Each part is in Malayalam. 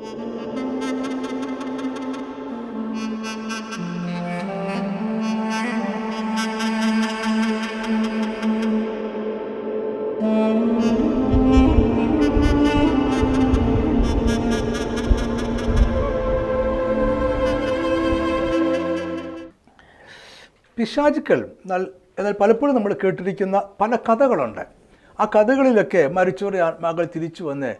പിശാചുക്കൾ എന്നാൽ പലപ്പോഴും നമ്മൾ കേട്ടിരിക്കുന്ന പല കഥകളുണ്ട്. ആ കഥകളിലൊക്കെ മരിച്ചവരുടെ ആത്മാക്കൾ തിരിച്ചു വന്ന്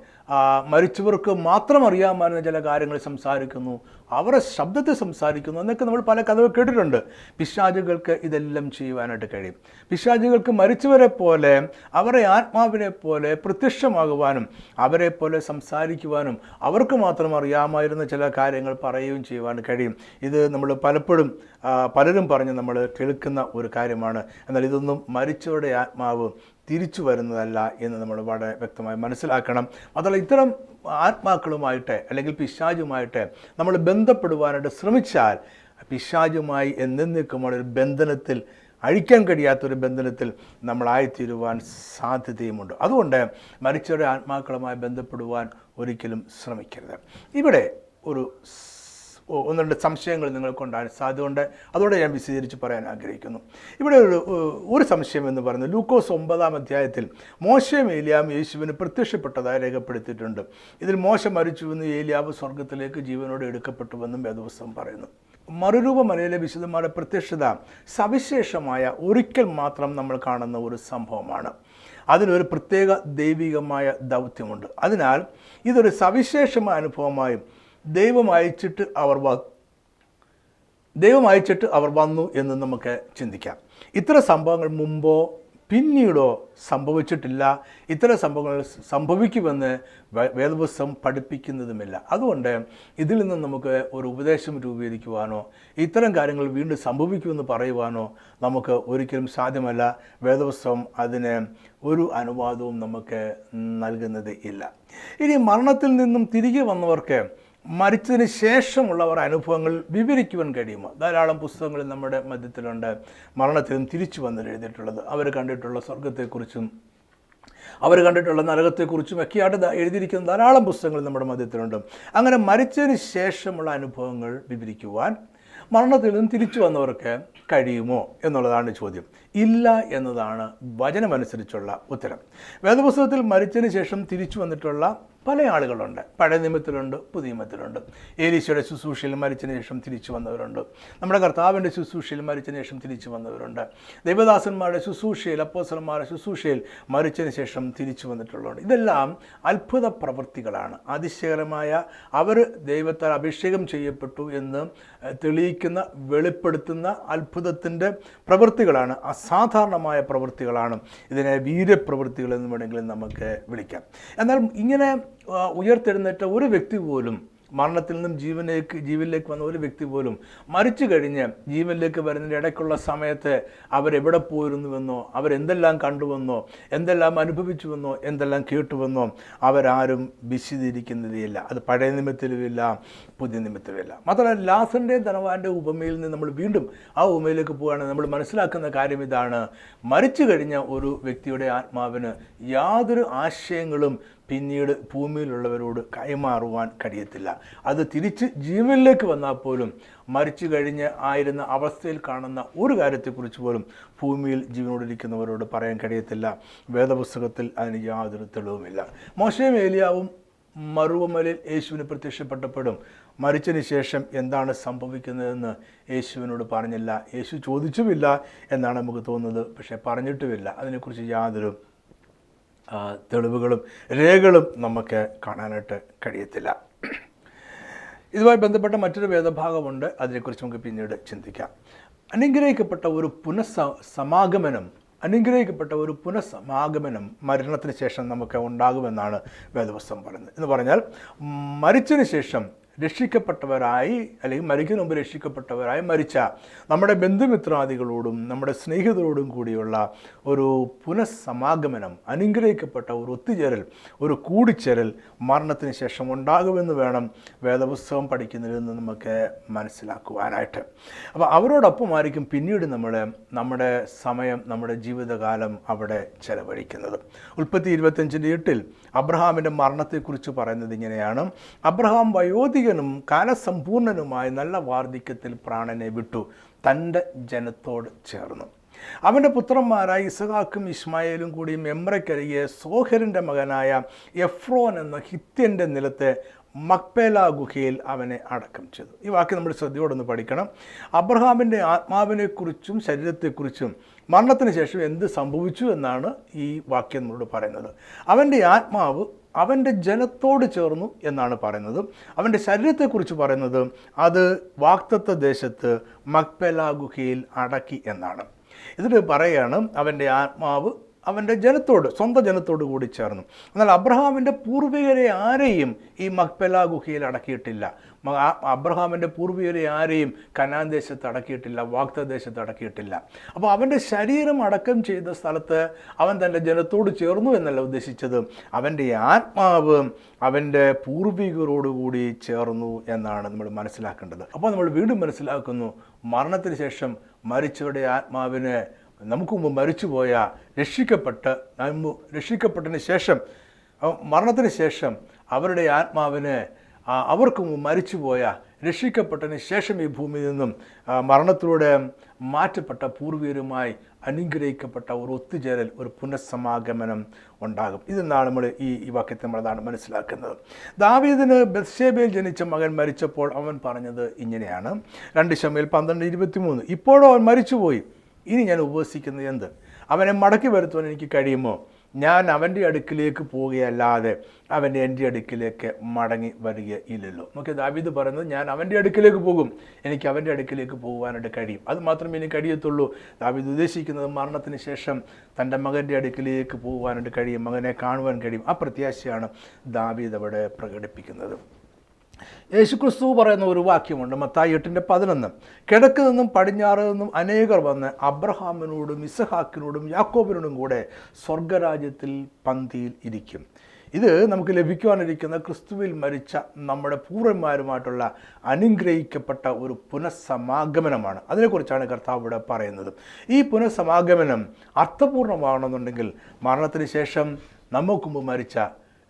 മരിച്ചവർക്ക് മാത്രം അറിയാമായിരുന്ന ചില കാര്യങ്ങൾ സംസാരിക്കുന്നു, അവരുടെ ശബ്ദത്തിൽ സംസാരിക്കുന്നു എന്നൊക്കെ നമ്മൾ പല കഥകൾ കേട്ടിട്ടുണ്ട്. പിശാചുകൾക്ക് ഇതെല്ലാം ചെയ്യുവാനായിട്ട് കഴിയും. പിശാചുകൾക്ക് മരിച്ചവരെ പോലെ അവരുടെ ആത്മാവിനെ പോലെ പ്രത്യക്ഷമാകുവാനും അവരെ പോലെ സംസാരിക്കുവാനും അവർക്ക് മാത്രം അറിയാമായിരുന്ന ചില കാര്യങ്ങൾ പറയുകയും ചെയ്യുവാൻ കഴിയും. ഇത് നമ്മൾ പലരും പറഞ്ഞ് നമ്മൾ കേൾക്കുന്ന ഒരു കാര്യമാണ്. എന്നാൽ ഇതൊന്നും മരിച്ചവരുടെ ആത്മാവ് തിരിച്ചു വരുന്നതല്ല എന്ന് നമ്മൾ വളരെ വ്യക്തമായി മനസ്സിലാക്കണം. അതല്ല, ഇത്തരം ആത്മാക്കളുമായിട്ട് അല്ലെങ്കിൽ പിശാചുമായിട്ട് നമ്മൾ ബന്ധപ്പെടുവാനായിട്ട് ശ്രമിച്ചാൽ പിശാചുമായി എന്നേക്കുമുള്ള ഒരു ബന്ധനത്തിൽ, അഴിക്കാൻ കഴിയാത്തൊരു ബന്ധനത്തിൽ നമ്മളായിത്തീരുവാൻ സാധ്യതയുമുണ്ട്. അതുകൊണ്ട് മരിച്ചവരുടെ ആത്മാക്കളുമായി ബന്ധപ്പെടുവാൻ ഒരിക്കലും ശ്രമിക്കരുത്. ഇവിടെ ഒന്ന് രണ്ട് സംശയങ്ങൾ നിങ്ങൾക്കുണ്ടാകാൻ സാധ്യതയുണ്ട്. അതോടെ ഞാൻ വിശദീകരിച്ച് പറയാൻ ആഗ്രഹിക്കുന്നു. ഇവിടെ ഒരു സംശയം എന്ന് പറയുന്നത് ലൂക്കോസ് 9-ാം അധ്യായത്തിൽ മോശയും ഏലിയാവും യേശുവിന് പ്രത്യക്ഷപ്പെട്ടതായി രേഖപ്പെടുത്തിയിട്ടുണ്ട്. ഇതിൽ മോശ മരിച്ചുവെന്നും ഏലിയാവ് സ്വർഗത്തിലേക്ക് ജീവനോടെ എടുക്കപ്പെട്ടുവെന്നും വേദപുസ്തകം പറയുന്നു. മറുരൂപമലയിലെ വിശുദ്ധന്മാരുടെ പ്രത്യക്ഷത സവിശേഷമായ ഒരിക്കൽ മാത്രം നമ്മൾ കാണുന്ന ഒരു സംഭവമാണ്. അതിനൊരു പ്രത്യേക ദൈവികമായ ദൗത്യമുണ്ട്. അതിനാൽ ഇതൊരു സവിശേഷമായ അനുഭവമായും ദൈവം അയച്ചിട്ട് അവർ വന്നു എന്ന് നമുക്ക് ചിന്തിക്കാം. ഇത്തരം സംഭവങ്ങൾ മുമ്പോ പിന്നീടോ സംഭവിച്ചിട്ടില്ല. ഇത്തരം സംഭവങ്ങൾ സംഭവിക്കുമെന്ന് വേദപുസ്തകം പഠിപ്പിക്കുന്നതുമില്ല. അതുകൊണ്ട് ഇതിൽ നിന്ന് നമുക്ക് ഒരു ഉപദേശം രൂപീകരിക്കുവാനോ ഇത്തരം കാര്യങ്ങൾ വീണ്ടും സംഭവിക്കുമെന്ന് പറയുവാനോ നമുക്ക് ഒരിക്കലും സാധ്യമല്ല. വേദപുസ്തകം അതിന് ഒരു അനുവാദവും നമുക്ക് നൽകുന്നത് ഇല്ല. ഇനി മരണത്തിൽ നിന്നും തിരികെ വന്നവർക്ക് മരിച്ചതിന് ശേഷമുള്ളവർ അനുഭവങ്ങൾ വിവരിക്കുവാൻ കഴിയുമോ? ധാരാളം പുസ്തകങ്ങൾ നമ്മുടെ മധ്യത്തിലുണ്ട്. മരണത്തിലും തിരിച്ചു വന്ന് എഴുതിയിട്ടുള്ളത്, അവർ കണ്ടിട്ടുള്ള സ്വർഗത്തെക്കുറിച്ചും അവർ കണ്ടിട്ടുള്ള നരകത്തെക്കുറിച്ചും ഒക്കെയായിട്ട് എഴുതിയിരിക്കുന്ന ധാരാളം പുസ്തകങ്ങൾ നമ്മുടെ മധ്യത്തിലുണ്ട്. അങ്ങനെ മരിച്ചതിന് ശേഷമുള്ള അനുഭവങ്ങൾ വിവരിക്കുവാൻ മരണത്തിൽ നിന്നും തിരിച്ചു വന്നവർക്ക് കഴിയുമോ എന്നുള്ളതാണ് ചോദ്യം. ഇല്ല എന്നതാണ് വചനമനുസരിച്ചുള്ള ഉത്തരം. വേദപുസ്തകത്തിൽ മരിച്ചതിന് ശേഷം തിരിച്ചു വന്നിട്ടുള്ള പല ആളുകളുണ്ട്. പഴയ നിയമത്തിലുണ്ട്, പുതിയ നിയമത്തിലുണ്ട്. ഏലീശയുടെ ശുശ്രൂഷയിൽ മരിച്ചതിന് ശേഷം തിരിച്ചു വന്നവരുണ്ട്. നമ്മുടെ കർത്താവിൻ്റെ ശുശ്രൂഷയിൽ മരിച്ചതിന് ശേഷം തിരിച്ചു വന്നവരുണ്ട്. ദൈവദാസന്മാരുടെ ശുശ്രൂഷയിൽ, അപ്പോസ്തലന്മാരുടെ ശുശ്രൂഷയിൽ മരിച്ചതിന് ശേഷം തിരിച്ചു വന്നിട്ടുള്ളവരുണ്ട്. ഇതെല്ലാം അത്ഭുത പ്രവൃത്തികളാണ്. അതിശയകരമായ അവർ ദൈവത്താൽ അഭിഷേകം ചെയ്യപ്പെട്ടു എന്ന് തെളിയിക്കുന്ന, വെളിപ്പെടുത്തുന്ന അത്ഭുതത്തിൻ്റെ പ്രവൃത്തികളാണ്. അസാധാരണമായ പ്രവൃത്തികളാണ്. ഇതിനെ വീര്യപ്രവൃത്തികൾ എന്ന് വേണമെങ്കിൽ നമുക്ക് വിളിക്കാം. എന്നാൽ ഇങ്ങനെ ഉയർത്തെഴുന്നേറ്റ ഒരു വ്യക്തി പോലും, മരണത്തിൽ നിന്നും ജീവനിലേക്ക് വന്ന ഒരു വ്യക്തി പോലും മരിച്ചു കഴിഞ്ഞ് ജീവനിലേക്ക് വരുന്നതിൻ്റെ ഇടയ്ക്കുള്ള സമയത്ത് അവരെവിടെ പോയിരുന്നുവെന്നോ, അവരെന്തെല്ലാം കണ്ടുവെന്നോ, എന്തെല്ലാം അനുഭവിച്ചുവെന്നോ, എന്തെല്ലാം കേട്ടുവെന്നോ അവരാരും വിശദീകരിക്കുന്നതേയില്ല. അത് പഴയ നിയമത്തിലുമില്ല, പുതിയ നിയമത്തിലുമില്ല. മാത്രമല്ല, ലാസറിൻ്റെ ധനവാന്റെ ഉപമയിൽ നിന്ന് നമ്മൾ വീണ്ടും ആ ഉപമയിലേക്ക് പോവുകയാണെങ്കിൽ നമ്മൾ മനസ്സിലാക്കുന്ന കാര്യം ഇതാണ്: മരിച്ചു കഴിഞ്ഞ ഒരു വ്യക്തിയുടെ ആത്മാവിന് യാതൊരു ആശയങ്ങളും പിന്നീട് ഭൂമിയിലുള്ളവരോട് കൈമാറുവാൻ കഴിയത്തില്ല. അത് തിരിച്ച് ജീവനിലേക്ക് വന്നാൽ പോലും മരിച്ചു കഴിഞ്ഞ് ആയിരുന്ന അവസ്ഥയിൽ കാണുന്ന ഒരു കാര്യത്തെക്കുറിച്ച് പോലും ഭൂമിയിൽ ജീവനോടിരിക്കുന്നവരോട് പറയാൻ കഴിയത്തില്ല. വേദപുസ്തകത്തിൽ അതിന് യാതൊരു തെളിവുമില്ല. മോശയും ഏലിയാവും മറുവമലയിൽ യേശുവിന് പ്രത്യക്ഷപ്പെട്ടപ്പോഴും മരിച്ചതിന് ശേഷം എന്താണ് സംഭവിക്കുന്നതെന്ന് യേശുവിനോട് പറഞ്ഞില്ല. യേശു ചോദിച്ചുമില്ല എന്നാണ് നമുക്ക് തോന്നുന്നത്. പക്ഷേ പറഞ്ഞിട്ടുമില്ല. അതിനെക്കുറിച്ച് യാതൊരു തെളിവുകളും രേഖകളും നമുക്ക് കാണാനായിട്ട് കഴിയത്തില്ല. ഇതുമായി ബന്ധപ്പെട്ട മറ്റൊരു വേദഭാഗമുണ്ട്. അതിനെക്കുറിച്ച് നമുക്ക് പിന്നീട് ചിന്തിക്കാം. അനുഗ്രഹിക്കപ്പെട്ട ഒരു പുനഃസമാഗമനം മരണത്തിന് ശേഷം നമുക്ക് ഉണ്ടാകുമെന്നാണ് വേദപുസ്തകം പറയുന്നത്. എന്ന് പറഞ്ഞാൽ മരിച്ചതിന് ശേഷം രക്ഷിക്കപ്പെട്ടവരായി അല്ലെങ്കിൽ മരിക്കുന്ന മുമ്പ് രക്ഷിക്കപ്പെട്ടവരായി മരിച്ച നമ്മുടെ ബന്ധുമിത്രാദികളോടും നമ്മുടെ സ്നേഹിതരോടും കൂടിയുള്ള ഒരു പുനഃസമാഗമനം, അനുഗ്രഹിക്കപ്പെട്ട ഒരു ഒത്തുചേരൽ, ഒരു കൂടിച്ചേരൽ മരണത്തിന് ശേഷം ഉണ്ടാകുമെന്ന് വേണം വേദപുസ്തകം പഠിക്കുന്നതിൽ നിന്ന് നമുക്ക് മനസ്സിലാക്കുവാനായിട്ട്. അപ്പോൾ അവരോടൊപ്പമായിരിക്കും പിന്നീട് നമ്മുടെ സമയം, നമ്മുടെ ജീവിതകാലം അവിടെ ചെലവഴിക്കുന്നത്. ഉൽപ്പത്തി 25:8 അബ്രഹാമിൻ്റെ മരണത്തെക്കുറിച്ച് പറയുന്നത് ഇങ്ങനെയാണ്: അബ്രഹാം വയോധികനും കാലസമ്പൂർണനുമായ നല്ല വാർദ്ധക്യത്തിൽ പ്രാണനെ വിട്ടു, തൻ്റെ ജനത്തോട് ചേർന്നു. അവൻ്റെ പുത്രന്മാരായ ഇസഹാക്കും ഇസ്മായേലും കൂടി മെമ്രയ്ക്കരികെ സോഹരിൻ്റെ മകനായ എഫ്രോൻ എന്ന ഹിത്യൻ്റെ നിലത്തെ മക്പേല ഗുഹയിൽ അവനെ അടക്കം ചെയ്തു. ഈ വാക്യം നമ്മൾ ശ്രദ്ധയോടൊന്ന് പഠിക്കണം. അബ്രഹാമിൻ്റെ ആത്മാവിനെക്കുറിച്ചും ശരീരത്തെക്കുറിച്ചും മരണത്തിന് ശേഷം എന്ത് സംഭവിച്ചു എന്നാണ് ഈ വാക്യം നമ്മളോട് പറയുന്നത്. അവൻ്റെ ആത്മാവ് അവൻ്റെ ജനത്തോട് ചേർന്നു എന്നാണ് പറയുന്നത്. അവൻ്റെ ശരീരത്തെക്കുറിച്ച് പറയുന്നത് അത് വാഗ്ദത്ത ദേശത്ത് മക്പേല ഗുഹയിൽ അടക്കി എന്നാണ്. ഇതിൽ പറയുകയാണ് അവൻ്റെ ആത്മാവ് അവൻ്റെ ജനത്തോട്, സ്വന്തം ജനത്തോട് കൂടി ചേർന്നു. എന്നാൽ അബ്രഹാമിൻ്റെ പൂർവികരെ ആരെയും ഈ മക്പേല ഗുഹയിൽ അടക്കിയിട്ടില്ല. അബ്രഹാമിൻ്റെ പൂർവികരെ ആരെയും കനാൻ ദേശത്ത് അടക്കിയിട്ടില്ല, വാഗ്ദത്ത ദേശത്ത് അടക്കിയിട്ടില്ല. അപ്പോൾ അവൻ്റെ ശരീരം അടക്കം ചെയ്ത സ്ഥലത്ത് അവൻ തൻ്റെ ജനത്തോട് ചേർന്നു എന്നല്ല ഉദ്ദേശിച്ചത്, അവൻ്റെ ആത്മാവ് അവൻ്റെ പൂർവികരോടുകൂടി ചേർന്നു എന്നാണ് നമ്മൾ മനസ്സിലാക്കേണ്ടത്. അപ്പോൾ നമ്മൾ വീണ്ടും മനസ്സിലാക്കുന്നു, മരണത്തിന് ശേഷം മരിച്ചവരുടെ ആത്മാവിന് നമുക്ക് മുമ്പ് മരിച്ചുപോയ രക്ഷിക്കപ്പെട്ടതിന് ശേഷം, മരണത്തിന് ശേഷം അവരുടെ ആത്മാവിന് അവർക്ക് മുമ്പ് മരിച്ചുപോയ രക്ഷിക്കപ്പെട്ടതിന് ശേഷം ഈ ഭൂമിയിൽ നിന്നും മരണത്തിലൂടെ മാറ്റപ്പെട്ട പൂർവികരുമായി അനുഗ്രഹിക്കപ്പെട്ട ഒരു ഒത്തുചേരൽ, ഒരു പുനഃസമാഗമനം ഉണ്ടാകും. ഇതെന്നാണ് നമ്മൾ ഈ വാക്യത്തെ നമ്മളതാണ് മനസ്സിലാക്കുന്നത്. ദാവീദിന് ബത്ശേബയിൽ ജനിച്ച മകൻ മരിച്ചപ്പോൾ അവൻ പറഞ്ഞത് ഇങ്ങനെയാണ്: 2 ശമൂവേൽ 12:23 ഇപ്പോഴും അവൻ മരിച്ചുപോയി, ഇനി ഞാൻ ഉപവസിക്കുന്നത് എന്ത്? അവനെ മടക്കി വരുത്തുവാൻ എനിക്ക് കഴിയുമോ? ഞാൻ അവൻ്റെ അടുക്കിലേക്ക് പോവുകയല്ലാതെ അവൻ എൻ്റെ അടുക്കിലേക്ക് മടങ്ങി വരികയില്ലല്ലോ. നമുക്ക് ദാവീദ് പറയുന്നത്, ഞാൻ അവൻ്റെ അടുക്കിലേക്ക് പോകും, എനിക്ക് അവൻ്റെ അടുക്കിലേക്ക് പോകുവാനായിട്ട് കഴിയും. അത് മാത്രമേ എനിക്ക് കഴിയത്തുള്ളൂ. ദാവീദ് ഉദ്ദേശിക്കുന്നത് മരണത്തിന് ശേഷം തൻ്റെ മകൻ്റെ അടുക്കിലേക്ക് പോകുവാനായിട്ട് കഴിയും, മകനെ കാണുവാൻ കഴിയും. ആ പ്രത്യാശയാണ് ദാവീദ് അവിടെ പ്രകടിപ്പിക്കുന്നത്. യേശുക്രിസ്തു പറയുന്ന ഒരു വാക്യമുണ്ട്, മത്തായി 8:11 കിഴക്ക് നിന്നും പടിഞ്ഞാറ് നിന്നും അനേകർ വന്ന് അബ്രഹാമിനോടും ഇസഹാക്കിനോടും യാക്കോബിനോടും കൂടെ സ്വർഗരാജ്യത്തിൽ പന്തിയിൽ ഇരിക്കും. ഇത് നമുക്ക് ലഭിക്കുവാനിരിക്കുന്ന ക്രിസ്തുവിൽ മരിച്ച നമ്മുടെ പൂർവന്മാരുമായിട്ടുള്ള അനുഗ്രഹിക്കപ്പെട്ട ഒരു പുനഃസമാഗമനമാണ്. അതിനെക്കുറിച്ചാണ് കർത്താവ് ഇവിടെ പറയുന്നത്. ഈ പുനഃസമാഗമനം അർത്ഥപൂർണ്ണമാണെന്നുണ്ടെങ്കിൽ മരണത്തിന് ശേഷം നമുക്ക് മുമ്പ് മരിച്ച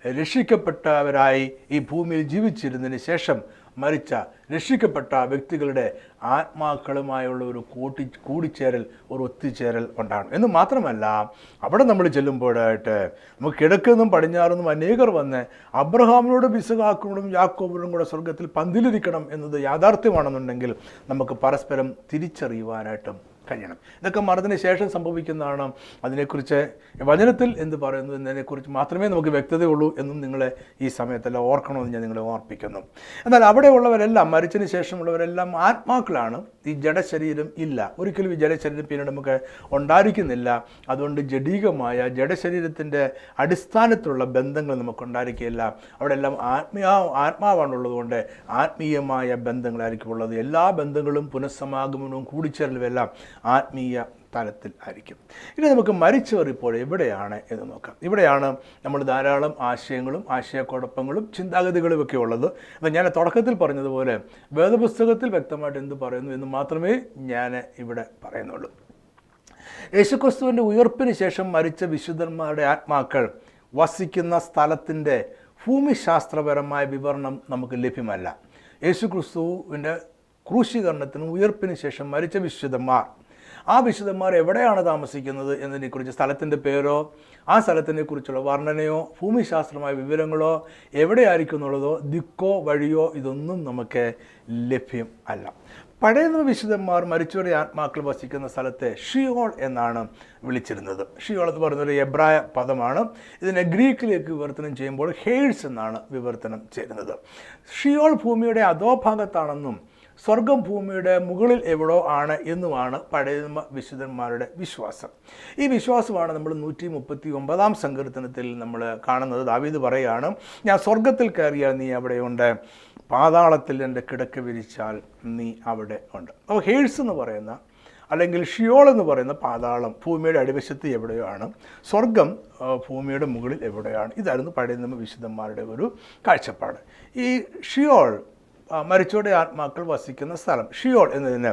രക്ഷിക്കപ്പെട്ടവരായി ഈ ഭൂമിയിൽ ജീവിച്ചിരുന്നതിന് ശേഷം മരിച്ച രക്ഷിക്കപ്പെട്ട വ്യക്തികളുടെ ആത്മാക്കളുമായുള്ള ഒരു കൂടിച്ചേരൽ, ഒരു ഒത്തുചേരൽ ഉണ്ടാകണം എന്ന് മാത്രമല്ല, അവിടെ നമ്മൾ ചെല്ലുമ്പോഴായിട്ട് നമുക്ക് കിഴക്കുനിന്നും പടിഞ്ഞാറുനിന്നും അനേകർ വന്ന് അബ്രഹാമിനോടും ഇസഹാക്കിനോടും യാക്കോബിനോടും കൂടെ സ്വർഗത്തിൽ പന്തിലിരിക്കണം എന്നത് യാഥാർത്ഥ്യമാണെന്നുണ്ടെങ്കിൽ നമുക്ക് പരസ്പരം തിരിച്ചറിയുവാനായിട്ടും കഴിയണം. ഇതൊക്കെ മരണത്തിന് ശേഷം സംഭവിക്കുന്നതാണ്. അതിനെക്കുറിച്ച് വചനത്തിൽ എന്ത് പറയുന്നു എന്നതിനെക്കുറിച്ച് മാത്രമേ നമുക്ക് വ്യക്തതയുള്ളൂ എന്നും നിങ്ങളെ ഈ സമയത്തെല്ലാം ഓർക്കണമെന്ന് ഞാൻ നിങ്ങളെ ഓർപ്പിക്കുന്നു. എന്നാൽ അവിടെയുള്ളവരെല്ലാം, മരിച്ചതിന് ശേഷമുള്ളവരെല്ലാം ആത്മാക്കളാണ്. ഈ ജഡശരീരം ഇല്ല. ഒരിക്കലും ഈ ജഡശരീരം പിന്നീട് നമുക്ക് ഉണ്ടായിരിക്കുന്നില്ല. അതുകൊണ്ട് ജഡീകമായ ജഡശരീരത്തിൻ്റെ അടിസ്ഥാനത്തിലുള്ള ബന്ധങ്ങൾ നമുക്ക് ഉണ്ടായിരിക്കുകയില്ല. അവിടെ എല്ലാം ആത്മാവാണുള്ളതുകൊണ്ട് ആത്മീയമായ ബന്ധങ്ങളായിരിക്കും ഉള്ളത്. എല്ലാ ബന്ധങ്ങളും പുനഃസമാഗമനവും കൂടിച്ചേരലും എല്ലാം ആത്മീയ തലത്തിൽ ആയിരിക്കും. ഇനി നമുക്ക് മരിച്ചവർ ഇപ്പോൾ എവിടെയാണ് എന്ന് നോക്കാം. ഇവിടെയാണ് നമ്മൾ ധാരാളം ആശയങ്ങളും ആശയക്കുഴപ്പങ്ങളും ചിന്താഗതികളും ഒക്കെ ഉള്ളത്. അപ്പോൾ ഞാൻ തുടക്കത്തിൽ പറഞ്ഞതുപോലെ വേദപുസ്തകത്തിൽ വ്യക്തമായിട്ട് എന്ത് പറയുന്നു എന്ന് മാത്രമേ ഞാൻ ഇവിടെ പറയുന്നുള്ളൂ. യേശുക്രിസ്തുവിൻ്റെ ഉയർപ്പിന് ശേഷം മരിച്ച വിശുദ്ധന്മാരുടെ ആത്മാക്കൾ വസിക്കുന്ന സ്ഥലത്തിൻ്റെ ഭൂമിശാസ്ത്രപരമായ വിവരണം നമുക്ക് ലഭ്യമല്ല. യേശുക്രിസ്തുവിൻ്റെ ക്രൂശീകരണത്തിനും ഉയർപ്പിന് ശേഷം മരിച്ച വിശുദ്ധന്മാർ, ആ വിശുദ്ധന്മാർ എവിടെയാണ് താമസിക്കുന്നത് എന്നതിനെക്കുറിച്ച് സ്ഥലത്തിൻ്റെ പേരോ ആ സ്ഥലത്തിനെക്കുറിച്ചുള്ള വർണ്ണനയോ ഭൂമിശാസ്ത്രമായ വിവരങ്ങളോ എവിടെയായിരിക്കും എന്നുള്ളതോ ദിക്കോ വഴിയോ ഇതൊന്നും നമുക്ക് ലഭ്യം അല്ല. പഴയ വിശുദ്ധന്മാർ മരിച്ചവരുടെ ആത്മാക്കൾ വസിക്കുന്ന സ്ഥലത്തെ ഷിയോൾ എന്നാണ് വിളിച്ചിരുന്നത്. ഷിയോൾ എന്ന് പറയുന്നൊരു എബ്രായ പദമാണ്. ഇതിനെ ഗ്രീക്കിലേക്ക് വിവർത്തനം ചെയ്യുമ്പോൾ ഹെയ്ഡ്സ് എന്നാണ് വിവർത്തനം ചെയ്യുന്നത്. ഷിയോൾ ഭൂമിയുടെ അധോഭാഗത്താണെന്നും സ്വർഗം ഭൂമിയുടെ മുകളിൽ എവിടോ ആണ് എന്നുമാണ് പഴയ വിശുദ്ധന്മാരുടെ വിശ്വാസം. ഈ വിശ്വാസമാണ് നമ്മൾ 139 സങ്കീർത്തനത്തിൽ നമ്മൾ കാണുന്നത്. ദാവീദ് പറയുകയാണ്, ഞാൻ സ്വർഗത്തിൽ കയറിയാൽ നീ അവിടെയുണ്ട്, പാതാളത്തിൽ എൻ്റെ കിടക്ക വിരിച്ചാൽ നീ അവിടെ ഉണ്ട്. അപ്പോൾ ഹേഴ്സ് എന്ന് പറയുന്ന അല്ലെങ്കിൽ ഷിയോൾ എന്ന് പറയുന്ന പാതാളം ഭൂമിയുടെ അടിവശത്ത് എവിടെയാണ്, സ്വർഗം ഭൂമിയുടെ മുകളിൽ എവിടെയാണ്. ഇതായിരുന്നു പഴയ നിയമ വിശുദ്ധന്മാരുടെ ഒരു കാഴ്ചപ്പാട്. ഈ ഷിയോൾ മരിച്ചവരുടെ ആത്മാക്കൾ വസിക്കുന്ന സ്ഥലം. ഷിയോൾ എന്നതിന്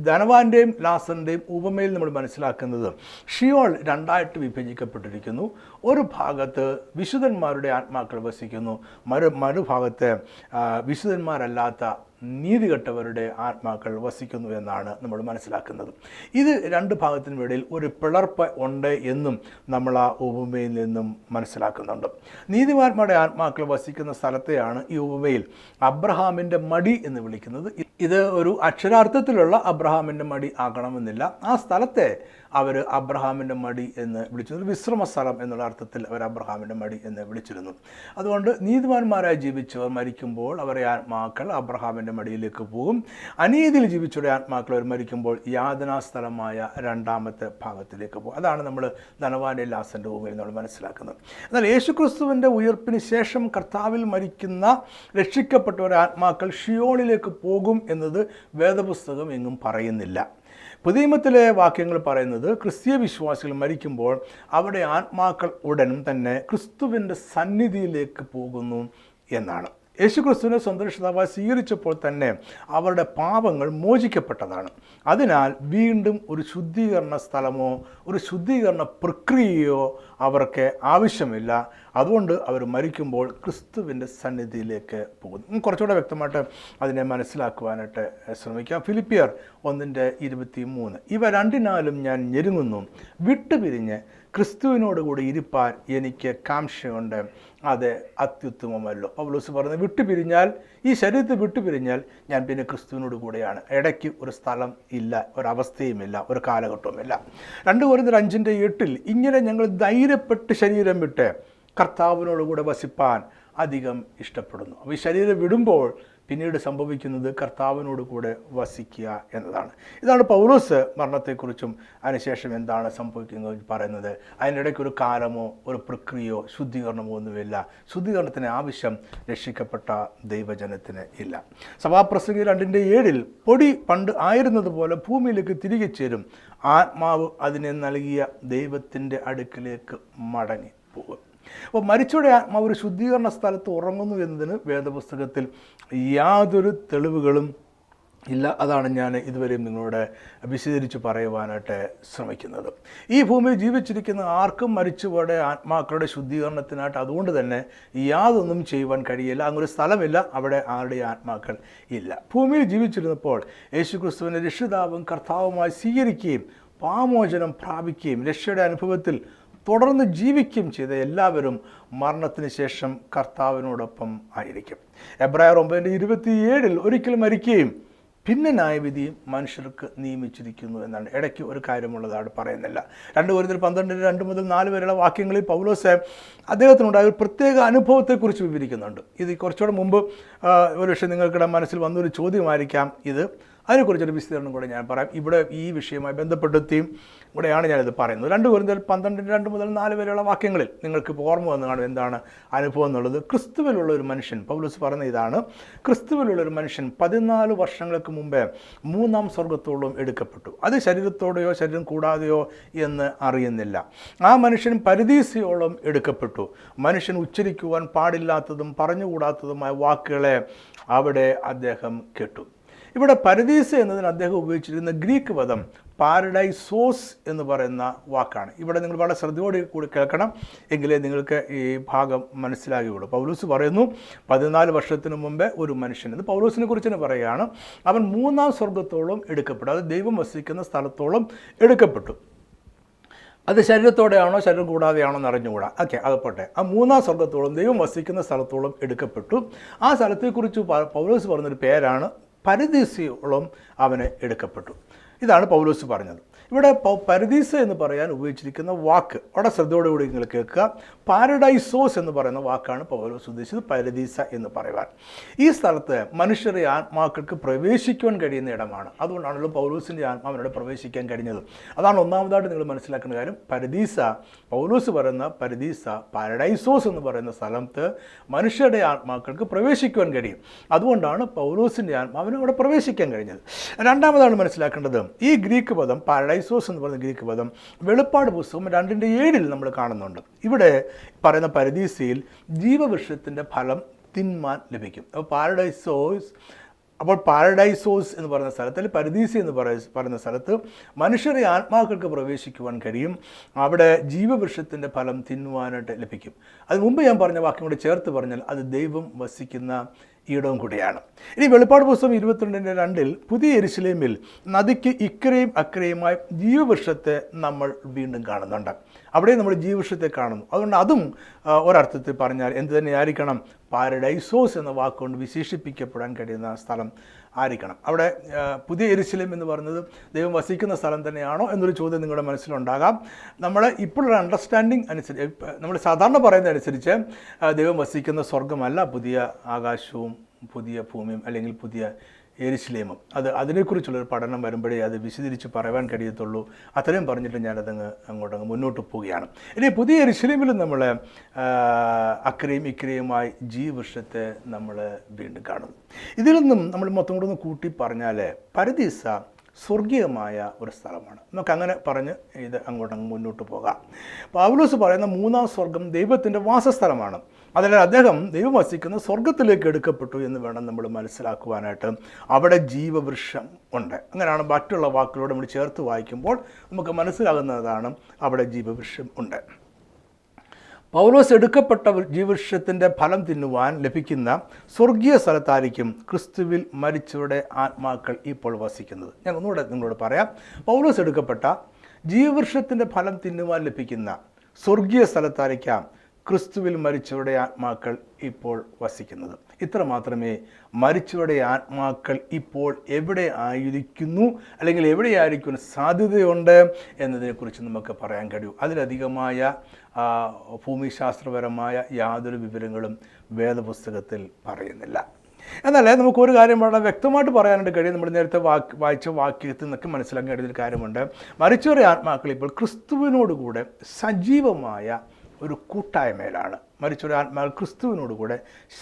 ധനവാന്റെയും ലാസറിൻ്റെയും ഉപമയിൽ നമ്മൾ മനസ്സിലാക്കുന്നത് ഷിയോൾ രണ്ടായിട്ട് വിഭജിക്കപ്പെട്ടിരിക്കുന്നു. ഒരു ഭാഗത്ത് വിശുദ്ധന്മാരുടെ ആത്മാക്കൾ വസിക്കുന്നു, മറുഭാഗത്ത് വിശുദ്ധന്മാരല്ലാത്ത നീതികെട്ടവരുടെ ആത്മാക്കൾ വസിക്കുന്നു എന്നാണ് നമ്മൾ മനസ്സിലാക്കുന്നത്. ഇത് രണ്ട് ഭാഗത്തിനും ഇടയിൽ ഒരു പിളർപ്പ് ഉണ്ട് എന്നും നമ്മൾ ആ ഉപമയിൽ നിന്നും മനസ്സിലാക്കുന്നുണ്ട്. നീതിമാന്മാരുടെ ആത്മാക്കൾ വസിക്കുന്ന സ്ഥലത്തെയാണ് ഈ ഉപമയിൽ അബ്രഹാമിൻ്റെ മടി എന്ന് വിളിക്കുന്നത്. ഇത് ഒരു അക്ഷരാർത്ഥത്തിലുള്ള അബ്രഹാമിൻ്റെ മടി ആകണമെന്നില്ല. ആ സ്ഥലത്തെ അവർ അബ്രഹാമിൻ്റെ മടി എന്ന് വിളിച്ചിരുന്നു. വിശ്രമ സ്ഥലം എന്നുള്ള അർത്ഥത്തിൽ അവർ അബ്രഹാമിൻ്റെ മടി എന്ന് വിളിച്ചിരുന്നു. അതുകൊണ്ട് നീതിമാന്മാരായി ജീവിച്ചവർ മരിക്കുമ്പോൾ അവരെ ആത്മാക്കൾ അബ്രഹാമിൻ്റെ മടിയിലേക്ക് പോകും. അനീതിയിൽ ജീവിച്ചവരുടെ ആത്മാക്കൾ അവർ മരിക്കുമ്പോൾ യാതനാ സ്ഥലമായ രണ്ടാമത്തെ ഭാഗത്തിലേക്ക് പോകും. അതാണ് നമ്മൾ ധനവാന്റെ ലാസൻ്റെ ഭൂമിയിൽ നമ്മൾ മനസ്സിലാക്കുന്നത്. എന്നാൽ യേശുക്രിസ്തുവിൻ്റെ ഉയർപ്പിന് ശേഷം കർത്താവിൽ മരിക്കുന്ന രക്ഷിക്കപ്പെട്ടവരുടെ ആത്മാക്കൾ ഷിയോളിലേക്ക് പോകും എന്നത് വേദപുസ്തകം എങ്ങും പറയുന്നില്ല. പുതിയ നിയമത്തിലെ വാക്യങ്ങൾ പറയുന്നത് ക്രിസ്തീയ വിശ്വാസികൾ മരിക്കുമ്പോൾ അവിടെ ആത്മാക്കൾ ഉടൻ തന്നെ ക്രിസ്തുവിൻ്റെ സന്നിധിയിലേക്ക് പോകുന്നു എന്നാണ്. യേശുക്രിസ്തുവിനെ സ്വന്തം രക്ഷിതാവായി സ്വീകരിച്ചപ്പോൾ തന്നെ അവരുടെ പാപങ്ങൾ മോചിക്കപ്പെട്ടതാണ്. അതിനാൽ വീണ്ടും ഒരു ശുദ്ധീകരണ സ്ഥലമോ ഒരു ശുദ്ധീകരണ പ്രക്രിയയോ അവർക്ക് ആവശ്യമില്ല. അതുകൊണ്ട് അവർ മരിക്കുമ്പോൾ ക്രിസ്തുവിൻ്റെ സന്നിധിയിലേക്ക് പോകുന്നു. കുറച്ചുകൂടെ വ്യക്തമായിട്ട് അതിനെ മനസ്സിലാക്കുവാനായിട്ട് ശ്രമിക്കാം. ഫിലിപ്പിയർ 1:23 ഇവ രണ്ടിനാലും ഞാൻ ഞെരുങ്ങുന്നു, വിട്ടുപിരിഞ്ഞ് ക്രിസ്തുവിനോടുകൂടി ഇരിപ്പാൻ എനിക്ക് കാംക്ഷയുണ്ട്, അത് അത്യുത്തമമല്ലോ. പൗലോസ് പറയുന്നത് വിട്ടുപിരിഞ്ഞാൽ, ഈ ശരീരത്തെ വിട്ടുപിരിഞ്ഞാൽ ഞാൻ പിന്നെ ക്രിസ്തുവിനോട് കൂടെയാണ്. ഇടയ്ക്ക് ഒരു സ്ഥലം ഇല്ല, ഒരവസ്ഥയുമില്ല, ഒരു കാലഘട്ടവുമില്ല. 2 കൊരിന്ത്യർ 5:8 ഇങ്ങനെ ഞങ്ങൾ ധൈര്യപ്പെട്ട് ശരീരം വിട്ട് കർത്താവിനോടുകൂടെ വസിപ്പാൻ അധികം ഇഷ്ടപ്പെടുന്നു. അപ്പോൾ ഈ ശരീരം വിടുമ്പോൾ പിന്നീട് സംഭവിക്കുന്നത് കർത്താവിനോട് കൂടെ വസിക്കുക എന്നതാണ്. ഇതാണ് പൗലോസ് മരണത്തെക്കുറിച്ചും അതിനുശേഷം എന്താണ് സംഭവിക്കുന്നത് പറയുന്നത്. അതിനിടയ്ക്ക് ഒരു കാലമോ ഒരു പ്രക്രിയയോ ശുദ്ധീകരണമോ ഒന്നുമില്ല. ശുദ്ധീകരണത്തിന് ആവശ്യം രക്ഷിക്കപ്പെട്ട ദൈവജനത്തിന് ഇല്ല. സഭാപ്രസംഗി 2:7 പൊടി പണ്ട് ആയിരുന്നതുപോലെ ഭൂമിയിലേക്ക് തിരികെ ചേരും, ആത്മാവ് അതിനെ നൽകിയ ദൈവത്തിൻ്റെ അടുക്കിലേക്ക് മടങ്ങി പോകും. അപ്പോൾ മരിച്ചവരുടെ ആത്മാവ് ഒരു ശുദ്ധീകരണ സ്ഥലത്ത് ഉറങ്ങുന്നു എന്നതിന് വേദപുസ്തകത്തിൽ യാതൊരു തെളിവുകളും ഇല്ല. അതാണ് ഞാൻ ഇതുവരെയും നിങ്ങളോട് വിശദീകരിച്ച് പറയുവാനായിട്ട് ശ്രമിക്കുന്നത്. ഈ ഭൂമിയിൽ ജീവിച്ചിരിക്കുന്ന ആർക്കും മരിച്ചവരുടെ ആത്മാക്കളുടെ ശുദ്ധീകരണത്തിനായിട്ട് അതുകൊണ്ട് തന്നെ യാതൊന്നും ചെയ്യുവാൻ കഴിയില്ല. അങ്ങനൊരു സ്ഥലമില്ല, അവിടെ ആരുടെ ആത്മാക്കൾ ഇല്ല. ഭൂമിയിൽ ജീവിച്ചിരുന്നപ്പോൾ യേശുക്രിസ്തുവിനെ രക്ഷിതാവും കർത്താവുമായി സ്വീകരിക്കുകയും പാപമോചനം പ്രാപിക്കുകയും രക്ഷയുടെ അനുഭവത്തിൽ തുടർന്ന് ജീവിക്കുകയും ചെയ്ത എല്ലാവരും മരണത്തിന് ശേഷം കർത്താവിനോടൊപ്പം ആയിരിക്കും. എബ്രായർ 9:27 ഒരിക്കൽ മരിക്കുകയും പിന്നെ ന്യായവിധിയും മനുഷ്യർക്ക് നിയമിച്ചിരിക്കുന്നു എന്നാണ്. ഇടയ്ക്ക് ഒരു കാര്യമുള്ളതാണ് പറയുന്നില്ല. 2 കൊരിന്ത്യർ 12:2-4 വരെയുള്ള വാക്യങ്ങളിൽ പൗലോസ് അദ്ദേഹത്തിനുണ്ടായ ഒരു പ്രത്യേക അനുഭവത്തെക്കുറിച്ച് വിവരിക്കുന്നുണ്ട്. ഇത് കുറച്ചുകൂടെ മുമ്പ് ഒരു പക്ഷേ നിങ്ങൾക്കിടെ മനസ്സിൽ വന്നൊരു ചോദ്യമായിരിക്കാം ഇത്. അതിനെക്കുറിച്ചൊരു വിശദീകരണം കൂടെ ഞാൻ പറയാം. ഇവിടെ ഈ വിഷയവുമായി ബന്ധപ്പെടുത്തിയും കൂടെയാണ് ഞാനിത് പറയുന്നത്. 2 കൊരിന്ത്യർ 12:2-4 വരെയുള്ള വാക്യങ്ങളിൽ നിങ്ങൾക്ക് ഓർമ്മ വന്നു കാണും എന്താണ് അനുഭവം എന്നുള്ളത്. ക്രിസ്തുവിലുള്ള ഒരു മനുഷ്യൻ, പൗലോസ് പറയുന്ന ഇതാണ്, ക്രിസ്തുവിലുള്ള ഒരു മനുഷ്യൻ 14 വർഷങ്ങൾക്ക് മുമ്പേ 3-ാം സ്വർഗത്തോളം എടുക്കപ്പെട്ടു. അത് ശരീരത്തോടെയോ ശരീരം കൂടാതെയോ എന്ന് അറിയുന്നില്ല. ആ മനുഷ്യൻ പരദീസയോളം എടുക്കപ്പെട്ടു. മനുഷ്യൻ ഉച്ചരിക്കുവാൻ പാടില്ലാത്തതും പറഞ്ഞുകൂടാത്തതുമായ വാക്കുകളെ അവിടെ അദ്ദേഹം കേട്ടു. ഇവിടെ പരദീസ എന്നതിന് അദ്ദേഹം ഉപയോഗിച്ചിരുന്ന ഗ്രീക്ക് പദം പാരഡൈസോസ് എന്ന് പറയുന്ന വാക്കാണ്. ഇവിടെ നിങ്ങൾ വളരെ ശ്രദ്ധയോടെ കൂടി കേൾക്കണം, എങ്കിലേ നിങ്ങൾക്ക് ഈ ഭാഗം മനസ്സിലാകുകയുള്ളൂ. പൗലോസ് പറയുന്നു 14 വർഷത്തിന് മുമ്പേ ഒരു മനുഷ്യൻ, ഇത് പൗലോസിനെ കുറിച്ച് തന്നെ പറയുകയാണ്, അവൻ 3-ാം സ്വർഗത്തോളം എടുക്കപ്പെട്ടു. അത് ദൈവം വസിക്കുന്ന സ്ഥലത്തോളം എടുക്കപ്പെട്ടു. അത് ശരീരത്തോടെയാണോ ശരീരം കൂടാതെയാണോ എന്ന് അറിഞ്ഞുകൂടാ. ഓക്കെ, അത് പോട്ടെ. ആ 3-ാം സ്വർഗത്തോളം ദൈവം വസിക്കുന്ന സ്ഥലത്തോളം എടുക്കപ്പെട്ടു. ആ സ്ഥലത്തെക്കുറിച്ച് പൗലോസ് പറഞ്ഞൊരു പേരാണ് പരദീസയോളം അവന് എടുക്കപ്പെട്ടു. ഇതാണ് പൗലോസ് പറഞ്ഞത്. ഇവിടെ പരദീസ എന്ന് പറയാൻ ഉപയോഗിച്ചിരിക്കുന്ന വാക്ക് അവിടെ ശ്രദ്ധയോടുകൂടി നിങ്ങൾ കേൾക്കുക. പാരഡൈസോസ് എന്ന് പറയുന്ന വാക്കാണ് പൗലോസ് ഉദ്ദേശിച്ചത് പരദീസ എന്ന് പറയുവാൻ. ഈ സ്ഥലത്ത് മനുഷ്യരുടെ ആത്മാക്കൾക്ക് പ്രവേശിക്കുവാൻ കഴിയുന്ന ഇടമാണ്. അതുകൊണ്ടാണല്ലോ പൗലോസിൻ്റെ ആത്മാവിനോട് പ്രവേശിക്കാൻ കഴിഞ്ഞത്. അതാണ് ഒന്നാമതായിട്ട് നിങ്ങൾ മനസ്സിലാക്കുന്ന കാര്യം. പരദീസ, പൗലോസ് പറയുന്ന പരദീസ, പാരഡൈസോസ് എന്ന് പറയുന്ന സ്ഥലത്ത് മനുഷ്യരുടെ ആത്മാക്കൾക്ക് പ്രവേശിക്കുവാൻ കഴിയും. അതുകൊണ്ടാണ് പൗലോസിൻ്റെ ആത്മാവിന് അവിടെ പ്രവേശിക്കാൻ കഴിഞ്ഞത്. രണ്ടാമതാണ് മനസ്സിലാക്കേണ്ടത്, ഈ ഗ്രീക്ക് പദം പാരഡൈസോസ് എന്ന് പറയുന്ന ഗ്രീക്ക് പദം വെളിപ്പാട് പുസ്തകം 2:7 നമ്മൾ കാണുന്നുണ്ട്. ഇവിടെ പറയുന്ന പരദീസയിൽ ജീവവൃക്ഷത്തിൻ്റെ ഫലം തിന്മാൻ ലഭിക്കും. അപ്പോൾ പാരഡൈസോസ് എന്ന് പറയുന്ന സ്ഥലത്ത്, അല്ലെങ്കിൽ പരദീസ എന്ന് പറയുന്ന സ്ഥലത്ത് മനുഷ്യരെ ആത്മാക്കൾക്ക് പ്രവേശിക്കുവാൻ കഴിയും. അവിടെ ജീവവൃക്ഷത്തിൻ്റെ ഫലം തിന്നുവാനായിട്ട് ലഭിക്കും. അത് മുമ്പ് ഞാൻ പറഞ്ഞ വാക്യം കൂടെ ചേർത്ത് പറഞ്ഞാൽ അത് ദൈവം വസിക്കുന്ന ഇടവും കൂടിയാണ്. ഇനി വെളിപ്പാട് പുസ്തകം 22:2 പുതിയ യെരുശലേമിൽ നദിക്ക് ഇക്കരയും അക്കരയുമായി ജീവവൃക്ഷത്തെ നമ്മൾ വീണ്ടും കാണുന്നുണ്ട്. അവിടെ നമ്മൾ ജീവവൃക്ഷത്തെ കാണുന്നു. അതുകൊണ്ട് അതും ഒരർത്ഥത്തിൽ പറഞ്ഞാൽ എന്ത് തന്നെയായിരിക്കണം, പാരഡൈസോസ് എന്ന വാക്കുകൊണ്ട് വിശേഷിപ്പിക്കപ്പെടാൻ കഴിയുന്ന സ്ഥലം ആയിരിക്കണം. അവിടെ പുതിയ യെരുശലേം എന്ന് പറയുന്നത് ദൈവം വസിക്കുന്ന സ്ഥലം തന്നെയാണോ എന്നൊരു ചോദ്യം നിങ്ങളുടെ മനസ്സിലുണ്ടാകാം. നമ്മൾ ഇപ്പോഴൊരു അണ്ടർസ്റ്റാൻഡിങ് അനുസരിച്ച്, നമ്മൾ സാധാരണ പറയുന്നതനുസരിച്ച് ദൈവം വസിക്കുന്ന സ്വർഗമല്ല പുതിയ ആകാശവും പുതിയ ഭൂമിയും അല്ലെങ്കിൽ പുതിയ യെരുശലേമും. അതിനെക്കുറിച്ചുള്ളൊരു പഠനം വരുമ്പോഴേ അത് വിശദീകരിച്ച് പറയാൻ കഴിയത്തുള്ളൂ. അത്രയും പറഞ്ഞിട്ട് അങ്ങോട്ടങ്ങ് മുന്നോട്ട് പോവുകയാണ്. ഇനി പുതിയ യെരുശലേമിലും നമ്മൾ അക്കരയും ഇക്കരയുമായി ജീവവൃക്ഷത്തെ നമ്മൾ വീണ്ടും കാണുന്നു. ഇതിൽ നിന്നും നമ്മൾ മൊത്തം കൂടെ ഒന്ന് കൂട്ടി പറഞ്ഞാൽ പരദീസ സ്വർഗീയമായ ഒരു സ്ഥലമാണ്. നമുക്കങ്ങനെ പറഞ്ഞ് ഇത് അങ്ങോട്ടങ്ങ് മുന്നോട്ട് പോകാം. പൗലോസ് പറയുന്ന മൂന്നാം സ്വർഗം ദൈവത്തിൻ്റെ വാസസ്ഥലമാണ്. അതിനാൽ അദ്ദേഹം ദൈവം വസിക്കുന്ന സ്വർഗത്തിലേക്ക് എടുക്കപ്പെട്ടു എന്ന് വേണം നമ്മൾ മനസ്സിലാക്കുവാനായിട്ട്. അവിടെ ജീവവൃക്ഷം ഉണ്ട്. അങ്ങനെയാണ് മറ്റുള്ള വാക്കുകളോട് നമ്മൾ ചേർത്ത് വായിക്കുമ്പോൾ നമുക്ക് മനസ്സിലാകുന്നതാണ് അവിടെ ജീവവൃക്ഷം ഉണ്ട്. പൗലോസ് എടുക്കപ്പെട്ട ജീവവൃക്ഷത്തിൻ്റെ ഫലം തിന്നുവാൻ ലഭിക്കുന്ന സ്വർഗീയ സ്ഥലത്തായിരിക്കും ക്രിസ്തുവിൽ മരിച്ചവരുടെ ആത്മാക്കൾ ഇപ്പോൾ വസിക്കുന്നത്. ഞാൻ ഒന്നുകൂടെ നിങ്ങളോട് പറയാം. പൗലോസ് എടുക്കപ്പെട്ട ജീവവൃക്ഷത്തിൻ്റെ ഫലം തിന്നുവാൻ ലഭിക്കുന്ന സ്വർഗീയ സ്ഥലത്തായിരിക്കാം ക്രിസ്തുവിൽ മരിച്ചവരുടെ ആത്മാക്കൾ ഇപ്പോൾ വസിക്കുന്നത്. ഇത്ര മാത്രമേ മരിച്ചവരുടെ ആത്മാക്കൾ ഇപ്പോൾ എവിടെ ആയിരിക്കുന്നു അല്ലെങ്കിൽ എവിടെയായിരിക്കും സാധ്യതയുണ്ട് എന്നതിനെക്കുറിച്ച് നമുക്ക് പറയാൻ കഴിയൂ. അതിലധികമായ ഭൂമിശാസ്ത്രപരമായ യാതൊരു വിവരങ്ങളും വേദപുസ്തകത്തിൽ പറയുന്നില്ല. എന്നാൽ നമുക്കൊരു കാര്യം വളരെ വ്യക്തമായിട്ട് പറയാനായിട്ട് കഴിയും. നമ്മൾ നേരത്തെ വായിച്ച വാക്യത്തിൽ നിന്നൊക്കെ മനസ്സിലാക്കാൻ കഴിയുന്നൊരു കാര്യമുണ്ട്. മരിച്ചവരുടെ ആത്മാക്കൾ ഇപ്പോൾ ക്രിസ്തുവിനോടുകൂടെ സജീവമായ ഒരു കൂട്ടായ്മയിലാണ്. മരിച്ചൊരു ആത്മാക്കൾ ക്രിസ്തുവിനോടുകൂടെ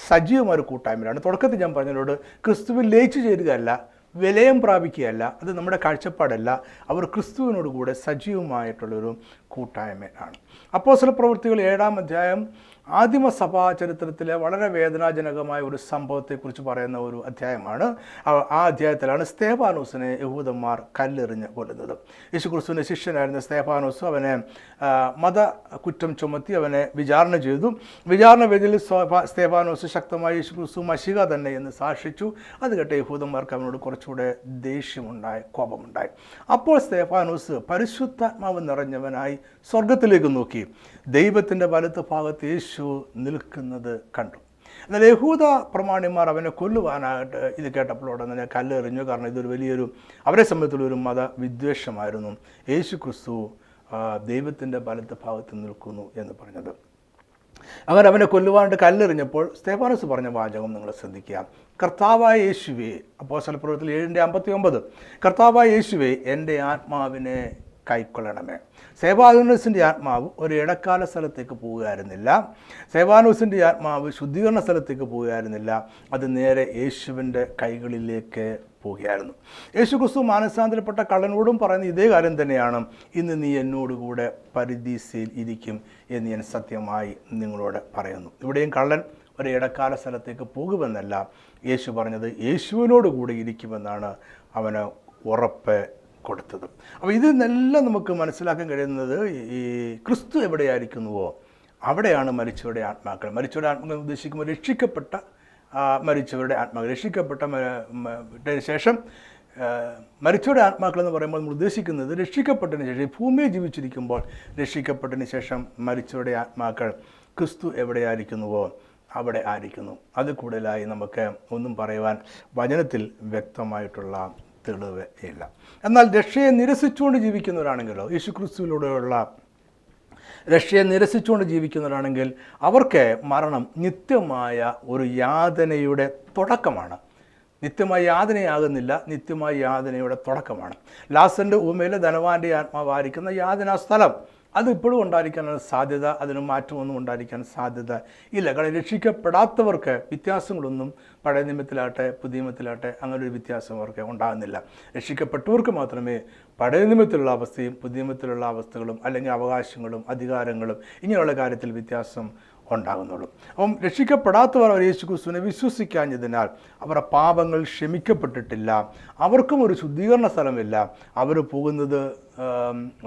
സജീവമായ ഒരു കൂട്ടായ്മയിലാണ്. തുടക്കത്തിൽ ഞാൻ പറഞ്ഞതിനോട് ക്രിസ്തുവിൽ ലയിച്ചു ചേരുകയല്ല, വിലയം പ്രാപിക്കുകയല്ല, അത് നമ്മുടെ കാഴ്ചപ്പാടല്ല. അവർ ക്രിസ്തുവിനോടുകൂടെ സജീവമായിട്ടുള്ളൊരു കൂട്ടായ്മയാണ്. അപ്പോസ്തലപ്രവൃത്തികൾ 7-ാം അധ്യായം ആദിമ സഭാ ചരിത്രത്തിലെ വളരെ വേദനാജനകമായ ഒരു സംഭവത്തെക്കുറിച്ച് പറയുന്ന ഒരു അധ്യായമാണ്. ആ അധ്യായത്തിലാണ് സ്തേഫാനോസിനെ യഹൂദന്മാർ കല്ലെറിഞ്ഞ് കൊല്ലുന്നത്. യേശുക്രിസ്തുവിൻ്റെ ശിഷ്യനായിരുന്ന സ്തേഫാനോസ് അവനെ മത കുറ്റം ചുമത്തി അവനെ വിചാരണ ചെയ്തു. വിചാരണ വേദിയിൽ സ്തേഫാനോസ് ശക്തമായി യേശുക്രിസ്തു മശിഹ തന്നെ എന്ന് സാക്ഷിച്ചു. അത് കേട്ട യഹൂദന്മാർക്ക് അവനോട് കുറച്ചുകൂടെ ദേഷ്യമുണ്ടായി, കോപമുണ്ടായി. അപ്പോൾ സ്തേഫാനോസ് പരിശുദ്ധാത്മാവ് നിറഞ്ഞവനായി സ്വർഗത്തിലേക്ക് നോക്കി ദൈവത്തിൻ്റെ വലത്ത് ഭാഗത്ത് യേശു നിൽക്കുന്നത് കണ്ടു. എന്നാൽ യഹൂദ പ്രമാണിമാർ അവനെ കൊല്ലുവാനായിട്ട് ഇത് കേട്ടപ്പോൾ ഉടനെ കല്ലെറിഞ്ഞു. കാരണം ഇതൊരു വലിയൊരു അവരെ സംബന്ധിച്ചുള്ളൊരു മതവിദ്വേഷമായിരുന്നു. യേശു ക്രിസ്തു ദൈവത്തിൻ്റെ വലത്ത് ഭാഗത്ത് നിൽക്കുന്നു എന്ന് പറഞ്ഞത്. അവനെ കൊല്ലുവാനായിട്ട് കല്ലെറിഞ്ഞപ്പോൾ സ്തേഫാനോസ് പറഞ്ഞ വാചകം നിങ്ങൾ ശ്രദ്ധിക്കുക. കർത്താവായ യേശുവേ, അപ്പോസ്തലപ്രവൃത്തികൾ 7:59, കർത്താവായ യേശുവേ എൻ്റെ ആത്മാവിനെ കൈക്കൊള്ളണമേ. സ്തേഫാനോസിൻ്റെ ആത്മാവ് ഒരു ഇടക്കാല സ്ഥലത്തേക്ക് പോവുകയായിരുന്നില്ല. സ്തേഫാനോസിൻ്റെ ആത്മാവ് ശുദ്ധീകരണ സ്ഥലത്തേക്ക് പോവുകയായിരുന്നില്ല. അത് നേരെ യേശുവിൻ്റെ കൈകളിലേക്ക് പോവുകയായിരുന്നു. യേശു ക്രിസ്തു മാനസാന്തരപ്പെട്ട കള്ളനോടും പറയുന്ന ഇതേ കാര്യം തന്നെയാണ്. ഇന്ന് നീ എന്നോടുകൂടെ പരദീസയിൽ ഇരിക്കും എന്ന് ഞാൻ സത്യമായി നിങ്ങളോട് പറയുന്നു. ഇവിടെയും കള്ളൻ ഒരു ഇടക്കാല സ്ഥലത്തേക്ക് പോകുമെന്നല്ല യേശു പറഞ്ഞത്, യേശുവിനോട് കൂടെ ഇരിക്കുമെന്നാണ് അവന് ഉറപ്പ് കൊടുത്തത്. അപ്പോൾ ഇതിനെല്ലാം നമുക്ക് മനസ്സിലാക്കാൻ കഴിയുന്നത് ഈ ക്രിസ്തു എവിടെയായിരിക്കുന്നുവോ അവിടെയാണ് മരിച്ചവരുടെ ആത്മാക്കൾ. മരിച്ചവരുടെ ആത്മാക്കൾ ഉദ്ദേശിക്കുമ്പോൾ രക്ഷിക്കപ്പെട്ട മരിച്ചവരുടെ ആത്മാക്കൾ, രക്ഷിക്കപ്പെട്ട ശേഷം മരിച്ചവരുടെ ആത്മാക്കൾ എന്ന് പറയുമ്പോൾ നമ്മൾ ഉദ്ദേശിക്കുന്നത് രക്ഷിക്കപ്പെട്ടതിന് ശേഷം, ഭൂമിയിൽ ജീവിച്ചിരിക്കുമ്പോൾ രക്ഷിക്കപ്പെട്ടതിന് ശേഷം മരിച്ചവരുടെ ആത്മാക്കൾ ക്രിസ്തു എവിടെയായിരിക്കുന്നുവോ അവിടെ ആയിരിക്കുന്നു. അത് കൂടുതലായി നമുക്ക് ഒന്നും പറയുവാൻ വചനത്തിൽ വ്യക്തമായിട്ടുള്ള തെളിവ് ഇല്ല. എന്നാൽ രക്ഷയെ നിരസിച്ചുകൊണ്ട് ജീവിക്കുന്നവരാണെങ്കിലോ, യേശുക്രിസ്തുവിലൂടെയുള്ള രക്ഷയെ നിരസിച്ചുകൊണ്ട് ജീവിക്കുന്നവരാണെങ്കിൽ അവർക്ക് മരണം നിത്യമായ ഒരു യാതനയുടെ തുടക്കമാണ്. നിത്യമായ യാതനയാകുന്നില്ല, നിത്യമായ യാതനയുടെ തുടക്കമാണ്. ലാസറിൻ്റെ ഉപമയിലെ ധനവാന്റെ ആത്മാവായിരിക്കുന്ന യാതനാ സ്ഥലം അത് ഇപ്പോഴും ഉണ്ടായിരിക്കാനാണ് സാധ്യത. അതിന് മാറ്റമൊന്നും ഉണ്ടായിരിക്കാൻ സാധ്യത ഇല്ല. കാരണം രക്ഷിക്കപ്പെടാത്തവർക്ക് വ്യത്യാസങ്ങളൊന്നും പഴയ നിയമത്തിലാട്ടെ പുതിയ നിയമത്തിലാട്ടെ അങ്ങനെ ഒരു വ്യത്യാസം അവർക്ക് ഉണ്ടാകുന്നില്ല. രക്ഷിക്കപ്പെട്ടവർക്ക് മാത്രമേ പഴയ നിയമത്തിലുള്ള അവസ്ഥയും പുതിയ നിയമത്തിലുള്ള അവസ്ഥകളും അല്ലെങ്കിൽ അവകാശങ്ങളും അധികാരങ്ങളും ഇങ്ങനെയുള്ള കാര്യത്തിൽ വ്യത്യാസം ഉണ്ടാകുന്നുള്ളൂ. അപ്പം രക്ഷിക്കപ്പെടാത്തവർ അവർ യേശുക്രിസ്തുവിനെ വിശ്വസിക്കാഞ്ഞതിനാൽ അവരുടെ പാപങ്ങൾ ക്ഷമിക്കപ്പെട്ടിട്ടില്ല. അവർക്കും ഒരു ശുദ്ധീകരണ സ്ഥലമില്ല. അവർ പോകുന്നത്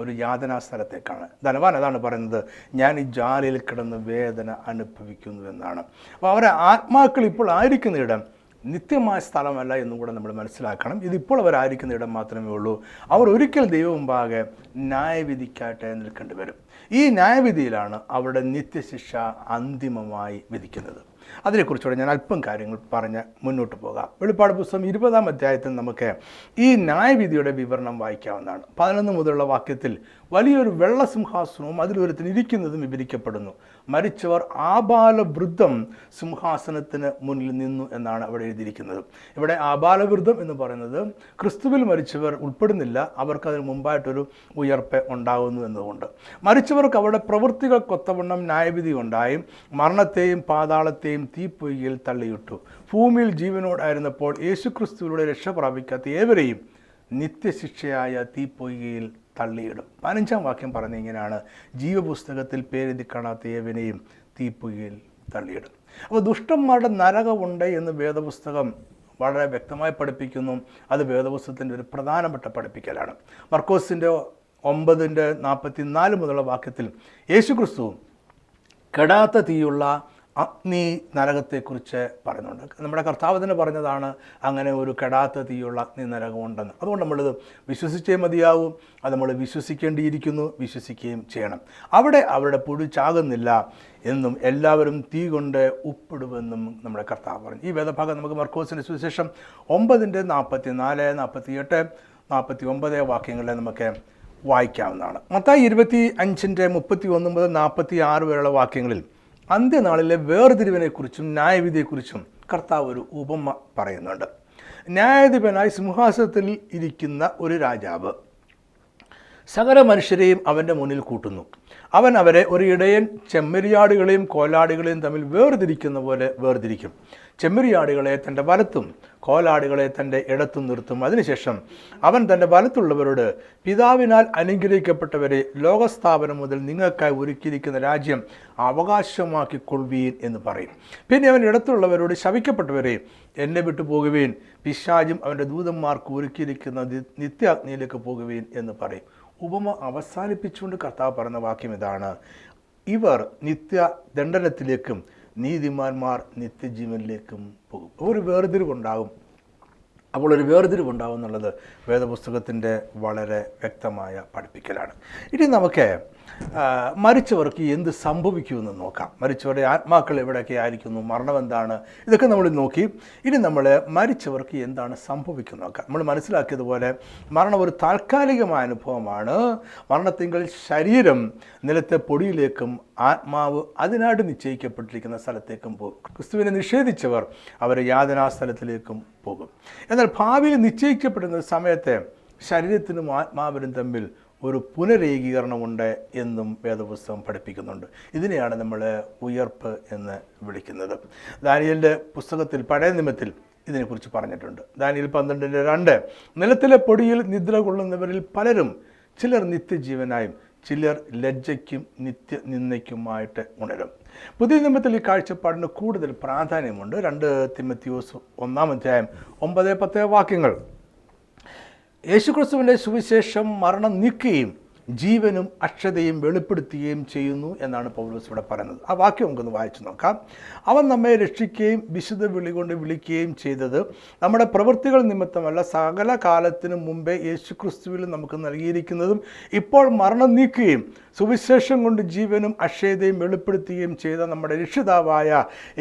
ഒരു യാതനാ സ്ഥലത്തേക്കാണ്. ധനവാൻ അതാണ് പറയുന്നത്, ഞാൻ ഈ ജാലയിൽ കിടന്ന് വേദന അനുഭവിക്കുന്നു എന്നാണ്. അപ്പോൾ അവരെ ആത്മാക്കൾ ഇപ്പോൾ ആയിരിക്കുന്ന ഇടം നിത്യമായ സ്ഥലമല്ല എന്നും കൂടെ നമ്മൾ മനസ്സിലാക്കണം. ഇതിപ്പോൾ അവരായിരിക്കുന്ന ഇടം മാത്രമേ ഉള്ളൂ. അവർ ഒരിക്കൽ ദൈവം മുമ്പാകെ ന്യായവിധിക്കായിട്ട് നിൽക്കേണ്ടി വരും. ഈ ന്യായവിധിയിലാണ് അവരുടെ നിത്യശിക്ഷ അന്തിമമായി വിധിക്കുന്നത്. അതിനെക്കുറിച്ചുകൂടെ ഞാൻ അല്പം കാര്യങ്ങൾ പറഞ്ഞ് മുന്നോട്ട് പോകാം. വെളിപ്പാട് പുസ്തകം 20-ാം അധ്യായത്തിൽ നമുക്ക് ഈ ന്യായവിധിയുടെ വിവരണം വായിക്കാവുന്നതാണ്. 11 മുതലുള്ള വാക്യത്തിൽ വലിയൊരു വെള്ളസിംഹാസനവും അതിലൊരുത്തിന് ഇരിക്കുന്നതും വിവരിക്കപ്പെടുന്നു. മരിച്ചവർ ആബാലവൃദ്ധം സിംഹാസനത്തിന് മുന്നിൽ നിന്നു എന്നാണ് അവിടെ എഴുതിയിരിക്കുന്നത്. ഇവിടെ ആബാലവൃദ്ധം എന്ന് പറയുന്നത് ക്രിസ്തുവിൽ മരിച്ചവർ ഉൾപ്പെടുന്നില്ല. അവർക്ക് അതിന് മുമ്പായിട്ടൊരു ഉയർപ്പ് ഉണ്ടാകുന്നു എന്നതുകൊണ്ട് മരിച്ചവർക്ക് അവരുടെ പ്രവൃത്തികൾക്കൊത്തവണ്ണം ന്യായവിധി ഉണ്ടായും മരണത്തെയും പാതാളത്തെയും തീപ്പൊയ്കയിൽ തള്ളിയിട്ടു. ഭൂമിയിൽ ജീവനോടായിരുന്നപ്പോൾ യേശുക്രിസ്തുവിലൂടെ രക്ഷ പ്രാപിക്കാത്ത ഏവരെയും നിത്യശിക്ഷയായ തീപ്പൊയ്കയിൽ തള്ളിയിടും. 15-ാം വാക്യം പറഞ്ഞ ഇങ്ങനെയാണ്, ജീവപുസ്തകത്തിൽ പേരെഴുതി കാണാത്ത ഏവനെയും തീപ്പൊയ്കയിൽ തള്ളിയിടും. അപ്പോൾ ദുഷ്ടന്മാരുടെ നരകമുണ്ട് എന്ന് വേദപുസ്തകം വളരെ വ്യക്തമായി പഠിപ്പിക്കുന്നു. അത് വേദപുസ്തകത്തിൻ്റെ ഒരു പ്രധാനപ്പെട്ട പഠിപ്പിക്കലാണ്. മർക്കോസിൻ്റെ 9:44 മുതലുള്ള വാക്യത്തിൽ യേശുക്രിസ്തു കെടാത്ത തീയുള്ള അഗ്നി നരകത്തെക്കുറിച്ച് പറയുന്നുണ്ട്. നമ്മുടെ കർത്താവ് തന്നെ പറഞ്ഞതാണ് അങ്ങനെ ഒരു കെടാത്ത തീയുള്ള അഗ്നി നരകമുണ്ടെന്ന്. അതുകൊണ്ട് നമ്മളിത് വിശ്വസിച്ചേ മതിയാവും. അത് നമ്മൾ വിശ്വസിക്കേണ്ടിയിരിക്കുന്നു, വിശ്വസിക്കുകയും ചെയ്യണം. അവിടെ അവരുടെ പുഴു ചാകുന്നില്ല എന്നും എല്ലാവരും തീ കൊണ്ട് ഉപ്പിടുമെന്നും നമ്മുടെ കർത്താവ് പറഞ്ഞു. ഈ വേദഭാഗം നമുക്ക് മർക്കോസിൻ്റെ സുവിശേഷം 9:44, 48, 49 വാക്യങ്ങളെ നമുക്ക് വായിക്കാവുന്നതാണ്. മത്തായി 25:31 മുതൽ 46 വരെയുള്ള വാക്യങ്ങളിൽ അന്ത്യനാളിലെ വേർതിരിവിനെക്കുറിച്ചും ന്യായവിധിയെക്കുറിച്ചും കർത്താവ് ഒരു ഉപമ പറയുന്നുണ്ട്. ന്യായാധിപനായി സിംഹാസനത്തിൽ ഇരിക്കുന്ന ഒരു രാജാവ് സകല മനുഷ്യരെയും അവൻ്റെ മുന്നിൽ കൂട്ടുന്നു. അവൻ അവരെ ഒരു ഇടയൻ ചെമ്മരിയാടുകളെയും കോലാടുകളെയും തമ്മിൽ വേർതിരിക്കുന്ന പോലെ വേർതിരിക്കും. ചെമ്മരിയാടുകളെ തൻ്റെ വലത്തും കോലാടുകളെ തൻ്റെ ഇടത്തും നിർത്തും. അതിനുശേഷം അവൻ തൻ്റെ വലത്തുള്ളവരോട്, പിതാവിനാൽ അനുഗ്രഹിക്കപ്പെട്ടവരെ, ലോകസ്ഥാപനം മുതൽ നിങ്ങൾക്കായി ഒരുക്കിയിരിക്കുന്ന രാജ്യം അവകാശമാക്കിക്കൊള്ളുവീൻ എന്ന് പറയും. പിന്നെ അവൻ ഇടത്തുള്ളവരോട്, ശപിക്കപ്പെട്ടവരെ, എന്നെ വിട്ടു പോകുവീൻ, പിശാചും അവൻ്റെ ദൂതന്മാർക്ക് ഒരുക്കിയിരിക്കുന്ന നിത്യാഗ്നിയിലേക്ക് പോകുവീൻ എന്ന് പറയും. ഉപമ അവസാനിപ്പിച്ചുകൊണ്ട് കർത്താവ് പറഞ്ഞ വാക്യം ഇതാണ്, ഇവർ നിത്യദണ്ഡനത്തിലേക്കും നീതിമാന്മാർ നിത്യജീവനിലേക്കും പോകും. ഒരു വേർതിരിവുണ്ടാകും. അപ്പോൾ ഒരു വേർതിരിവുണ്ടാകും എന്നുള്ളത് വേദപുസ്തകത്തിൻ്റെ വളരെ വ്യക്തമായ പഠിപ്പിക്കലാണ്. ഇനി നമുക്ക് മരിച്ചവർക്ക് എന്ത് സംഭവിക്കുമെന്ന് നോക്കാം. മരിച്ചവരുടെ ആത്മാക്കൾ എവിടെയൊക്കെ ആയിരിക്കുന്നു, മരണം എന്താണ്, ഇതൊക്കെ നമ്മൾ നോക്കി. ഇനി നമ്മൾ മരിച്ചവർക്ക് എന്താണ് സംഭവിക്കുന്നത് നോക്കാം. നമ്മൾ മനസ്സിലാക്കിയതുപോലെ മരണം ഒരു താൽക്കാലികമായ അനുഭവമാണ്. മരണത്തിങ്കിൽ ശരീരം നിലത്തെ പൊടിയിലേക്കും ആത്മാവ് അതിനായിട്ട് നിശ്ചയിക്കപ്പെട്ടിരിക്കുന്ന സ്ഥലത്തേക്കും പോകും. ക്രിസ്തുവിനെ നിഷേധിച്ചവർ അവർ യാതനാസ്ഥലത്തിലേക്കും പോകും. എന്നാൽ ഭാവിയിൽ നിശ്ചയിക്കപ്പെടുന്ന സമയത്തെ ശരീരത്തിനും ആത്മാവിനും തമ്മിൽ ഒരു പുനരേകീകരണമുണ്ട് എന്നും വേദപുസ്തകം പഠിപ്പിക്കുന്നുണ്ട്. ഇതിനെയാണ് നമ്മൾ ഉയർപ്പ് എന്ന് വിളിക്കുന്നത്. ദാനിയേലിൻ്റെ പുസ്തകത്തിൽ പഴയ നിയമത്തിൽ ഇതിനെക്കുറിച്ച് പറഞ്ഞിട്ടുണ്ട്. ദാനിയേൽ 12:2 നിലത്തിലെ പൊടിയിൽ നിദ്ര കൊള്ളുന്നവരിൽ പലരും ചിലർ നിത്യജീവനായും ചിലർ ലജ്ജയ്ക്കും നിത്യനിന്ദയ്ക്കുമായിട്ട് ഉണരും. പുതിയ നിയമത്തിൽ ഈ കാഴ്ചപ്പാടിന് കൂടുതൽ പ്രാധാന്യമുണ്ട്. 2 തിമോഥെയോസ് 1:9-10 വാക്യങ്ങൾ, യേശുക്രിസ്തുവിൻ്റെ സുവിശേഷം മരണം നീക്കുകയും ജീവനും അക്ഷതയും വെളിപ്പെടുത്തുകയും ചെയ്യുന്നു എന്നാണ് പൗലോസ് ഇവിടെ പറയുന്നത്. ആ വാക്യം നമുക്കൊന്ന് വായിച്ചു നോക്കാം. അവൻ നമ്മെ രക്ഷിക്കുകയും വിശുദ്ധ വിളി കൊണ്ട് വിളിക്കുകയും ചെയ്തത് നമ്മുടെ പ്രവൃത്തികൾ നിമിത്തമല്ല, സകല കാലത്തിനു മുമ്പേ യേശുക്രിസ്തുവിൽ നമുക്ക് നൽകിയിരിക്കുന്നതും ഇപ്പോൾ മരണം നീക്കുകയും സുവിശേഷം കൊണ്ട് ജീവനും അക്ഷയതയും വെളിപ്പെടുത്തുകയും ചെയ്ത നമ്മുടെ രക്ഷിതാവായ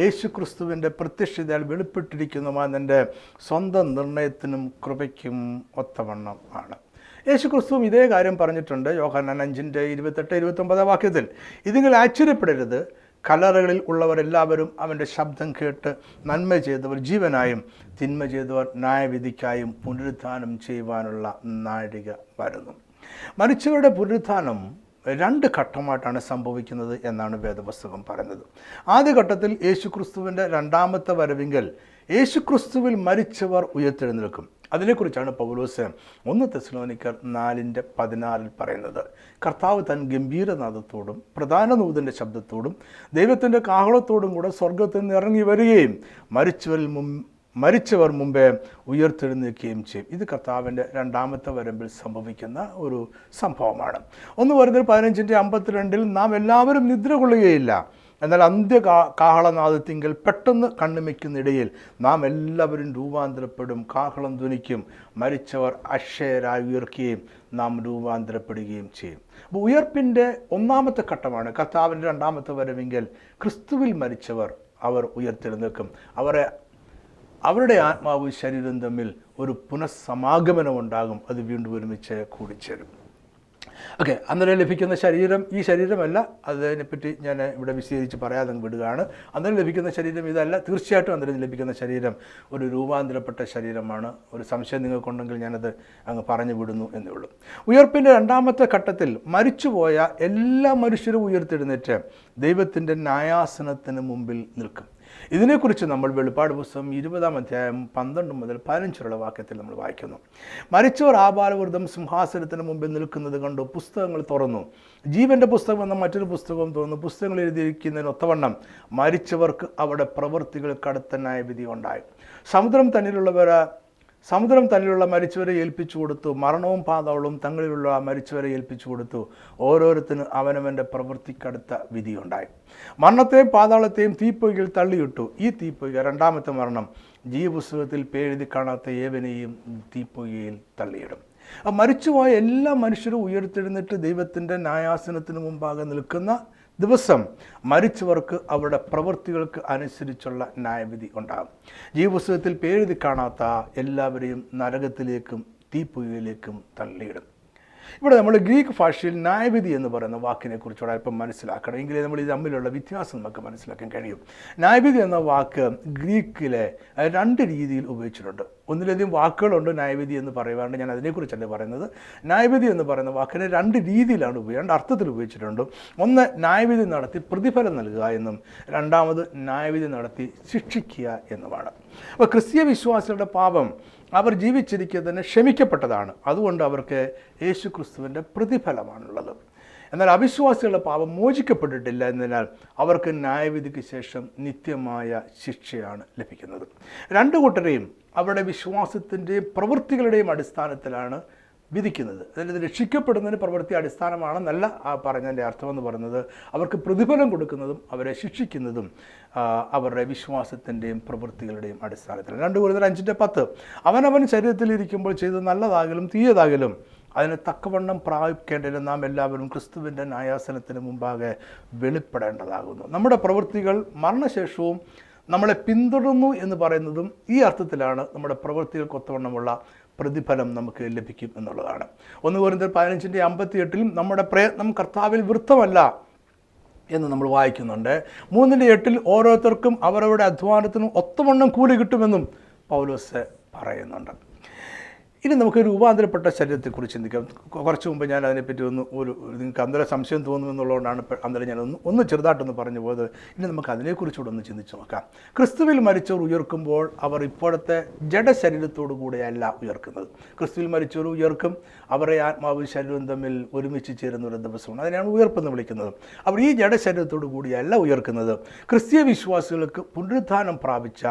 യേശുക്രിസ്തുവിൻ്റെ പ്രത്യക്ഷതയാൽ വെളിപ്പെട്ടിരിക്കുന്നതുമായ എൻ്റെ സ്വന്തം നിർണയത്തിനും കൃപയ്ക്കും ഒത്തവണ്ണം ആണ്. യേശുക്രിസ്തുവും ഇതേ കാര്യം പറഞ്ഞിട്ടുണ്ട്. യോഹന്നാൻ 5:28-29 വാക്യത്തിൽ, ഇതിൽ ആശ്ചര്യപ്പെടരുത്, കല്ലറകളിൽ ഉള്ളവരെല്ലാവരും അവൻ്റെ ശബ്ദം കേട്ട് നന്മ ചെയ്തവർ ജീവനായും തിന്മ ചെയ്തവർ ന്യായവിധിക്കായും പുനരുത്ഥാനം ചെയ്യുവാനുള്ള നാഴിക വരുന്നു. മരിച്ചവരുടെ പുനരുത്ഥാനം 2 ഘട്ടമായിട്ടാണ് സംഭവിക്കുന്നത് എന്നാണ് വേദപുസ്തകം പറയുന്നത്. ആദ്യ ഘട്ടത്തിൽ യേശുക്രിസ്തുവിൻ്റെ രണ്ടാമത്തെ വരവിങ്കൽ യേശുക്രിസ്തുവിൽ മരിച്ചവർ ഉയർത്തെഴുന്നേൽക്കും. അതിനെക്കുറിച്ചാണ് പൗലോസ് 1 തെസ്സലോനിക്കർ 4:14 പറയുന്നത്. കർത്താവ് തൻ ഗംഭീരനാദത്തോടും പ്രധാന ദൂതൻ്റെ ശബ്ദത്തോടും ദൈവത്തിൻ്റെ കാഹളത്തോടും കൂടെ സ്വർഗത്തിൽ നിന്ന് ഇറങ്ങി വരികയും മരിച്ചവർ മുമ്പേ ഉയർത്തെഴുന്നേൽക്കുകയും ചെയ്യും. ഇത് കർത്താവിൻ്റെ രണ്ടാമത്തെ വരമ്പിൽ സംഭവിക്കുന്ന ഒരു സംഭവമാണ്. 1 കൊരിന്ത്യർ 15:52 നാം എല്ലാവരും നിദ്ര കൊള്ളുകയില്ല, എന്നാൽ കാഹളനാദത്തിങ്കൽ പെട്ടെന്ന് കണ്ണുമയ്ക്കുന്നിടയിൽ നാം എല്ലാവരും രൂപാന്തരപ്പെടും, കാഹളം ധ്വനിക്കും, മരിച്ചവർ അക്ഷയരായി ഉയർക്കുകയും നാം രൂപാന്തരപ്പെടുകയും ചെയ്യും. അപ്പോൾ ഉയർപ്പിൻ്റെ 1ാമത്തെ ഘട്ടമാണ് കർത്താവിൻ്റെ രണ്ടാമത്തെ വരവെങ്കിൽ ക്രിസ്തുവിൽ മരിച്ചവർ അവർ ഉയർത്തെഴുന്നേൽക്കും. അവരുടെ ആത്മാവും ശരീരവും തമ്മിൽ ഒരു പുനഃസമാഗമനം ഉണ്ടാകും. അത് വീണ്ടും ഒരുമിച്ച് കൂടിച്ചേരും. ഓക്കെ, അന്നേരം ലഭിക്കുന്ന ശരീരം ഈ ശരീരമല്ല. അതിനെപ്പറ്റി ഞാൻ ഇവിടെ വിശദീകരിച്ച് പറയാതെ വിടുകയാണ്. അന്നേരം ലഭിക്കുന്ന ശരീരം ഇതല്ല. തീർച്ചയായിട്ടും അന്നേരം ലഭിക്കുന്ന ശരീരം ഒരു രൂപാന്തരപ്പെട്ട ശരീരമാണ്. ഒരു സംശയം നിങ്ങൾക്കുണ്ടെങ്കിൽ ഞാനത് അങ്ങ് പറഞ്ഞു വിടുന്നു എന്നേ ഉള്ളൂ. ഉയർപ്പിൻ്റെ 2ാമത്തെ ഘട്ടത്തിൽ മരിച്ചുപോയ എല്ലാ മനുഷ്യരും ഉയർത്തെഴുന്നേറ്റ് ദൈവത്തിൻ്റെ ന്യായാസനത്തിന് മുമ്പിൽ നിൽക്കും. ഇതിനെക്കുറിച്ച് നമ്മൾ വെളിപ്പാട് പുസ്തകം 20:12-15 വാക്യത്തിൽ നമ്മൾ വായിക്കുന്നു. മരിച്ചവർ ആബാലവൃദ്ധം സിംഹാസനത്തിന് മുമ്പിൽ നിൽക്കുന്നത് കണ്ടു. പുസ്തകങ്ങൾ തുറന്നു. ജീവൻ്റെ പുസ്തകം എന്ന മറ്റൊരു പുസ്തകവും തുറന്നു. പുസ്തകങ്ങൾ എഴുതിയിരിക്കുന്നതിന് ഒത്തവണ്ണം മരിച്ചവർക്ക് അവിടെ പ്രവൃത്തികൾക്ക് അടുത്ത ന്യായവിധി ഉണ്ടായി. സമുദ്രം തന്നിലുള്ള മരിച്ചവരെ ഏൽപ്പിച്ചു കൊടുത്തു. മരണവും പാതാളവും തങ്ങളിലുള്ള മരിച്ചവരെ ഏൽപ്പിച്ചു കൊടുത്തു. ഓരോരുത്തരും അവനവൻ്റെ പ്രവൃത്തിക്കടുത്ത വിധിയുണ്ടായി. മരണത്തെയും പാതാളത്തെയും തീപ്പൊയ്കയിൽ തള്ളിയിട്ടു. ഈ തീപ്പൊയ്ക, 2ാമത്തെ മരണം, ജീവപുസ്തകത്തിൽ പേരെഴുതി കാണാത്ത ഏവനെയും തീപ്പൊയ്കയിൽ തള്ളിയിടും. മരിച്ചുപോയ എല്ലാ മനുഷ്യരും ഉയർത്തെഴുന്നേറ്റ് ദൈവത്തിൻ്റെ ന്യായാസനത്തിന് മുമ്പാകെ നിൽക്കുന്ന ദിവസം മരിച്ചവർക്ക് അവരുടെ പ്രവൃത്തികൾക്ക് അനുസരിച്ചുള്ള ന്യായവിധി ഉണ്ടാകും. ജീവപുസ്തകത്തിൽ പേരെഴുതി കാണാത്ത എല്ലാവരെയും നരകത്തിലേക്കും തീപ്പൊയ്കയിലേക്കും തള്ളിയിടും. ഇവിടെ നമ്മൾ ഗ്രീക്ക് ഭാഷയിൽ ന്യായവിധി എന്ന് പറയുന്ന വാക്കിനെ കുറിച്ചുകൂടെ അല്പം മനസ്സിലാക്കണം. എങ്കിലേ നമ്മൾ ഇത് തമ്മിലുള്ള വ്യത്യാസം നമുക്ക് മനസ്സിലാക്കാൻ കഴിയും. ന്യായവിധി എന്ന വാക്ക് ഗ്രീക്കിലെ 2 രീതിയിൽ ഉപയോഗിച്ചിട്ടുണ്ട്. ഒന്നിലധികം വാക്കുകളുണ്ട് ന്യായവിധി എന്ന് പറയുവാണ്ട്. ഞാൻ അതിനെക്കുറിച്ചല്ല പറയുന്നത്. ന്യായവിധി എന്ന് പറയുന്ന വാക്കിനെ 2 രീതിയിലാണ് ഉപയോഗിക്കുക, 2 അർത്ഥത്തിൽ ഉപയോഗിച്ചിട്ടുണ്ട്. ഒന്ന്, ന്യായവിധി നടത്തി പ്രതിഫലം നൽകുക എന്നും, രണ്ടാമത് ന്യായവിധി നടത്തി ശിക്ഷിക്കുക എന്നുമാണ്. അപ്പോൾ ക്രിസ്തീയ വിശ്വാസികളുടെ പാപം അവർ ജീവിച്ചിരിക്കുക തന്നെ ക്ഷമിക്കപ്പെട്ടതാണ്. അതുകൊണ്ട് അവർക്ക് യേശുക്രിസ്തുവിൻ്റെ പ്രതിഫലമാണുള്ളത്. എന്നാൽ അവിശ്വാസികളുടെ പാപം മോചിക്കപ്പെട്ടിട്ടില്ല എന്നതിനാൽ അവർക്ക് ന്യായവിധിക്ക് ശേഷം നിത്യമായ ശിക്ഷയാണ് ലഭിക്കുന്നത്. 2 കൂട്ടരെയും അവരുടെ വിശ്വാസത്തിൻ്റെയും പ്രവൃത്തികളുടെയും അടിസ്ഥാനത്തിലാണ് വിധിക്കുന്നത്. അതായത് രക്ഷിക്കപ്പെടുന്നതിന് പ്രവൃത്തി അടിസ്ഥാനമാണെന്നല്ല ആ പറഞ്ഞതിൻ്റെ അർത്ഥമെന്ന് പറയുന്നത്. അവർക്ക് പ്രതിഫലം കൊടുക്കുന്നതും അവരെ ശിക്ഷിക്കുന്നതും അവരുടെ വിശ്വാസത്തിൻ്റെയും പ്രവൃത്തികളുടെയും അടിസ്ഥാനത്തിൽ. 2 കൊരിന്ത്യർ 5:10 അവനവൻ ശരീരത്തിലിരിക്കുമ്പോൾ ചെയ്ത് നല്ലതാകലും തീയതാകലും അതിന് തക്കവണ്ണം പ്രാപിക്കേണ്ടതിന് നാം എല്ലാവരും ക്രിസ്തുവിൻ്റെ ന്യായാസനത്തിന് മുമ്പാകെ വെളിപ്പെടേണ്ടതാകുന്നു. നമ്മുടെ പ്രവൃത്തികൾ മരണശേഷവും നമ്മളെ പിന്തുടരുന്നു എന്ന് പറയുന്നതും ഈ അർത്ഥത്തിലാണ്. നമ്മുടെ പ്രവൃത്തികൾക്കൊത്തവണ്ണമുള്ള പ്രതിഫലം നമുക്ക് ലഭിക്കും എന്നുള്ളതാണ്. 1 കൊരിന്ത്യർ 15:58 നമ്മുടെ പ്രയത്നം കർത്താവിൽ വൃത്തമല്ല എന്ന് നമ്മൾ വായിക്കുന്നുണ്ട്. 3:8 ഓരോരുത്തർക്കും അവരവരുടെ അധ്വാനത്തിനും ഒത്തവണ്ണം കൂലി കിട്ടുമെന്നും പൗലോസ് പറയുന്നുണ്ട്. ഇനി നമുക്ക് രൂപാന്തരപ്പെട്ട ശരീരത്തെക്കുറിച്ച് ചിന്തിക്കാം. കുറച്ച് മുമ്പ് ഞാൻ അതിനെപ്പറ്റി നിങ്ങൾക്ക് അന്നേരം സംശയം തോന്നുമെന്നുള്ളതുകൊണ്ടാണ് അന്നേരം ഞാൻ ഒന്ന് ചെറുതായിട്ടൊന്ന് പറഞ്ഞു പോയത്. ഇനി നമുക്ക് അതിനെക്കുറിച്ചുകൂടെ ഒന്ന് ചിന്തിച്ച് നോക്കാം. ക്രിസ്തുവിൽ മരിച്ചവർ ഉയർക്കുമ്പോൾ അവർ ഇപ്പോഴത്തെ ജഡശരീരത്തോടു കൂടെയല്ല ഉയർക്കുന്നത്. ക്രിസ്തുവിൽ മരിച്ചവർ ഉയർക്കും. അവരുടെ ആത്മാവും ശരീരവും തമ്മിൽ ഒരുമിച്ച് ചേരുന്ന ഒരു ദിവസമാണ്. അതിനാണ് ഉയർപ്പെന്ന് വിളിക്കുന്നത്. അവർ ഈ ജഡശരീരത്തോടു കൂടിയല്ല ഉയർക്കുന്നത്. ക്രിസ്തീയ വിശ്വാസികൾക്ക് പുനരുത്ഥാനം പ്രാപിച്ച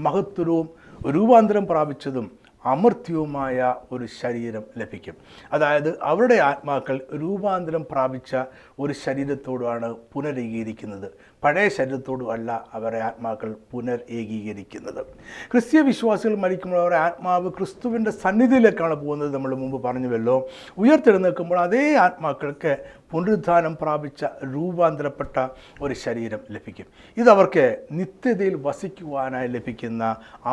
മഹത്വവും രൂപാന്തരം പ്രാപിച്ചതും അമർത്യവുമായ ഒരു ശരീരം ലഭിക്കും. അതായത് അവരുടെ ആത്മാക്കൾ രൂപാന്തരം പ്രാപിച്ച ഒരു ശരീരത്തോടാണ് പുനരേകീകരിക്കുന്നത്. പഴയ ശരീരത്തോടും അല്ല അവരുടെ ആത്മാക്കൾ പുനരേകീകരിക്കുന്നത്. ക്രിസ്തീയ വിശ്വാസികൾ മരിക്കുമ്പോൾ അവരുടെ ആത്മാവ് ക്രിസ്തുവിൻ്റെ സന്നിധിയിലേക്കാണ് പോകുന്നത്. നമ്മൾ മുമ്പ് പറഞ്ഞുവല്ലോ. ഉയർത്തെഴുന്നേൽക്കുമ്പോൾ അതേ ആത്മാക്കൾക്ക് പുനരുദ്ധാനം പ്രാപിച്ച രൂപാന്തരപ്പെട്ട ഒരു ശരീരം ലഭിക്കും. ഇതവർക്ക് നിത്യതയിൽ വസിക്കുവാനായി ലഭിക്കുന്ന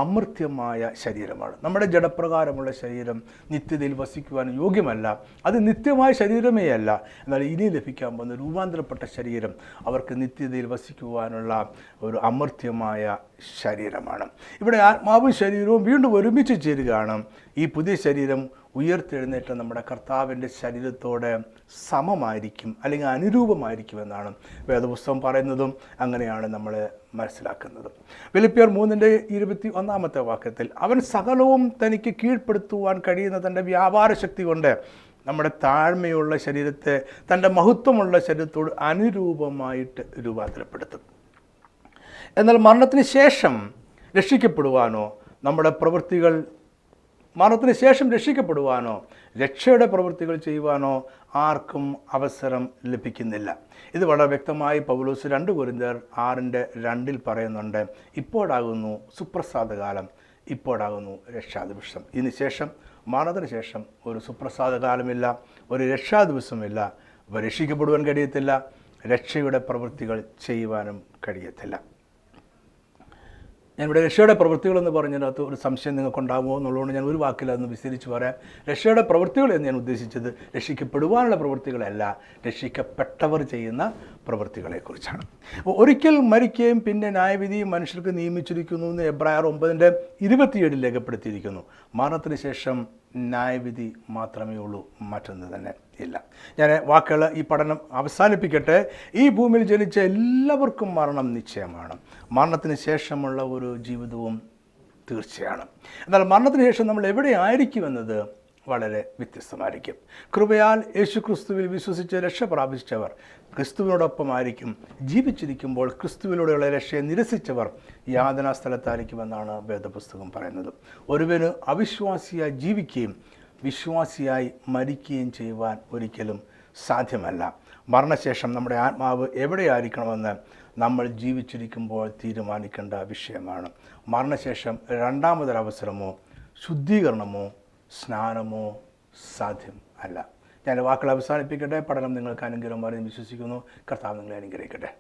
അമർത്യമായ ശരീരമാണ്. നമ്മുടെ ജഡപ്രകാരമുള്ള ശരീരം നിത്യതയിൽ വസിക്കുവാൻ യോഗ്യമല്ല. അത് നിത്യമായ ശരീരമേ അല്ല. എന്നാൽ ഇനി ലഭിക്കാൻ പോകുന്ന രൂപാന്തരപ്പെട്ട ശരീരം അവർക്ക് നിത്യതയിൽ വസിക്കുവാനുള്ള ഒരു അമർത്യമായ ശരീരമാണ്. ഇവിടെ ആത്മാവും ശരീരവും വീണ്ടും ഒരുമിച്ച് ചേരുകയാണ്. ഈ പുതിയ ശരീരം ഉയർത്തെഴുന്നേറ്റ നമ്മുടെ കർത്താവിൻ്റെ ശരീരത്തോട് സമമായിരിക്കും, അല്ലെങ്കിൽ അനുരൂപമായിരിക്കുമെന്നാണ് വേദപുസ്തകം പറയുന്നതും അങ്ങനെയാണ് നമ്മൾ മനസ്സിലാക്കുന്നത്. ഫിലിപ്പിയർ 3:21 വാക്യത്തിൽ അവൻ സകലവും തനിക്ക് കീഴ്പ്പെടുത്തുവാൻ കഴിയുന്ന തൻ്റെ വ്യാപാര ശക്തി കൊണ്ട് നമ്മുടെ താഴ്മയുള്ള ശരീരത്തെ തൻ്റെ മഹത്വമുള്ള ശരീരത്തോട് അനുരൂപമായിട്ട് രൂപാന്തരപ്പെടുത്തും. എന്നാൽ മരണത്തിന് ശേഷം രക്ഷിക്കപ്പെടുവാനോ മരണത്തിന് ശേഷം രക്ഷിക്കപ്പെടുവാനോ രക്ഷയുടെ പ്രവൃത്തികൾ ചെയ്യുവാനോ ആർക്കും അവസരം ലഭിക്കുന്നില്ല. ഇത് വളരെ വ്യക്തമായി പൗലോസ് 2 കൊരിന്ത്യർ 6:2 പറയുന്നുണ്ട്. ഇപ്പോഴാകുന്നു സുപ്രസാദകാലം, ഇപ്പോഴാകുന്നു രക്ഷാദിവസം. ഇതിനുശേഷം മരണത്തിന് ശേഷം ഒരു സുപ്രസാദകാലമില്ല, ഒരു രക്ഷാദിവസമില്ല. രക്ഷിക്കപ്പെടുവാൻ കഴിയത്തില്ല, രക്ഷയുടെ പ്രവൃത്തികൾ ചെയ്യുവാനും കഴിയത്തില്ല. ഞാനിവിടെ രക്ഷയുടെ പ്രവൃത്തികളെന്ന് പറഞ്ഞതിനകത്ത് ഒരു സംശയം നിങ്ങൾക്കുണ്ടാകുമോ എന്നുള്ളതുകൊണ്ട് ഞാൻ ഒരു വാക്കിൽ അതൊന്ന് വിസ്തരിച്ച് പറയാം. രക്ഷയുടെ പ്രവൃത്തികൾ എന്ന് ഞാൻ ഉദ്ദേശിച്ചത് രക്ഷിക്കപ്പെടുവാനുള്ള പ്രവൃത്തികളല്ല, രക്ഷിക്കപ്പെട്ടവർ ചെയ്യുന്ന പ്രവൃത്തികളെക്കുറിച്ചാണ്. അപ്പോൾ ഒരിക്കൽ മരിക്കുകയും പിന്നെ ന്യായവിധിയും മനുഷ്യർക്ക് നിയമിച്ചിരിക്കുന്നു എന്ന് എബ്രായർ 9:27 രേഖപ്പെടുത്തിയിരിക്കുന്നു. മരണത്തിന് ശേഷം ന്യായവിധി മാത്രമേ ഉള്ളൂ, മറ്റൊന്ന് തന്നെ ഇല്ല. ഞാൻ വാക്കുകൾ ഈ പഠനം അവസാനിപ്പിക്കട്ടെ. ഈ ഭൂമിയിൽ ജനിച്ച എല്ലാവർക്കും മരണം നിശ്ചയമാണ്. മരണത്തിന് ശേഷമുള്ള ഒരു ജീവിതവും തീർച്ചയാണ്. എന്നാൽ മരണത്തിന് ശേഷം നമ്മൾ എവിടെ ആയിരിക്കുമെന്നത് വളരെ വ്യത്യസ്തമായിരിക്കും. കൃപയാൽ യേശു ക്രിസ്തുവിൽ വിശ്വസിച്ച് രക്ഷ പ്രാപിച്ചവർ ക്രിസ്തുവിനോടൊപ്പമായിരിക്കും. ജീവിച്ചിരിക്കുമ്പോൾ ക്രിസ്തുവിലൂടെയുള്ള രക്ഷയെ നിരസിച്ചവർ യാതനാ സ്ഥലത്തായിരിക്കുമെന്നാണ് വേദപുസ്തകം പറയുന്നത്. ഒരുവന് അവിശ്വാസിയായി ജീവിക്കുകയും വിശ്വാസിയായി മരിക്കുകയും ചെയ്യുവാൻ ഒരിക്കലും സാധ്യമല്ല. മരണശേഷം നമ്മുടെ ആത്മാവ് എവിടെയായിരിക്കണമെന്ന് നമ്മൾ ജീവിച്ചിരിക്കുമ്പോൾ തീരുമാനിക്കേണ്ട വിഷയമാണ്. മരണശേഷം രണ്ടാമതൊരവസരമോ ശുദ്ധീകരണമോ സ്നാനമോ സാധ്യം അല്ല. ഞാൻ വാക്കുകൾ അവസാനിപ്പിക്കട്ടെ. പഠനം നിങ്ങൾക്ക് അനുഗ്രഹമായി വിശ്വസിക്കുന്നു. കർത്താവ് നിങ്ങളെ അനുഗ്രഹിക്കട്ടെ.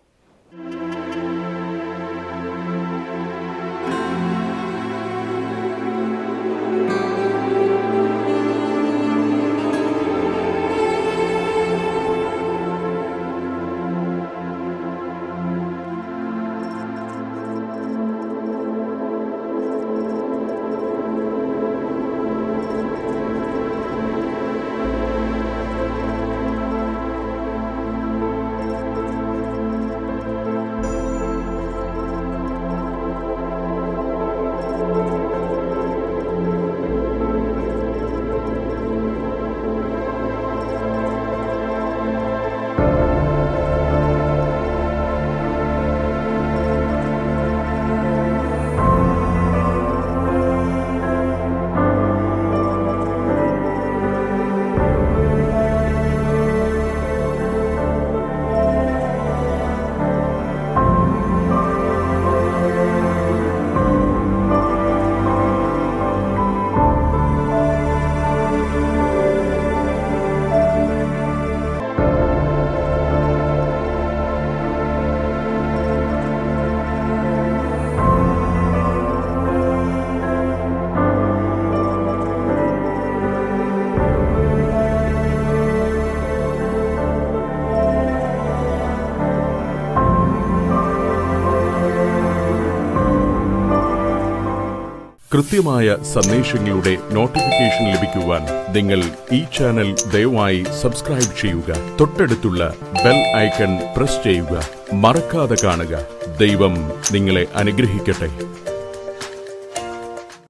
കൃത്യമായ സന്ദേശങ്ങളുടെ നോട്ടിഫിക്കേഷൻ ലഭിക്കുവാൻ നിങ്ങൾ ഈ ചാനൽ ദയവായി സബ്സ്ക്രൈബ് ചെയ്യുക. തൊട്ടടുത്തുള്ള ബെൽ ഐക്കൺ പ്രസ് ചെയ്യുക. മറക്കാതെ കാണുക. ദൈവം നിങ്ങളെ അനുഗ്രഹിക്കട്ടെ.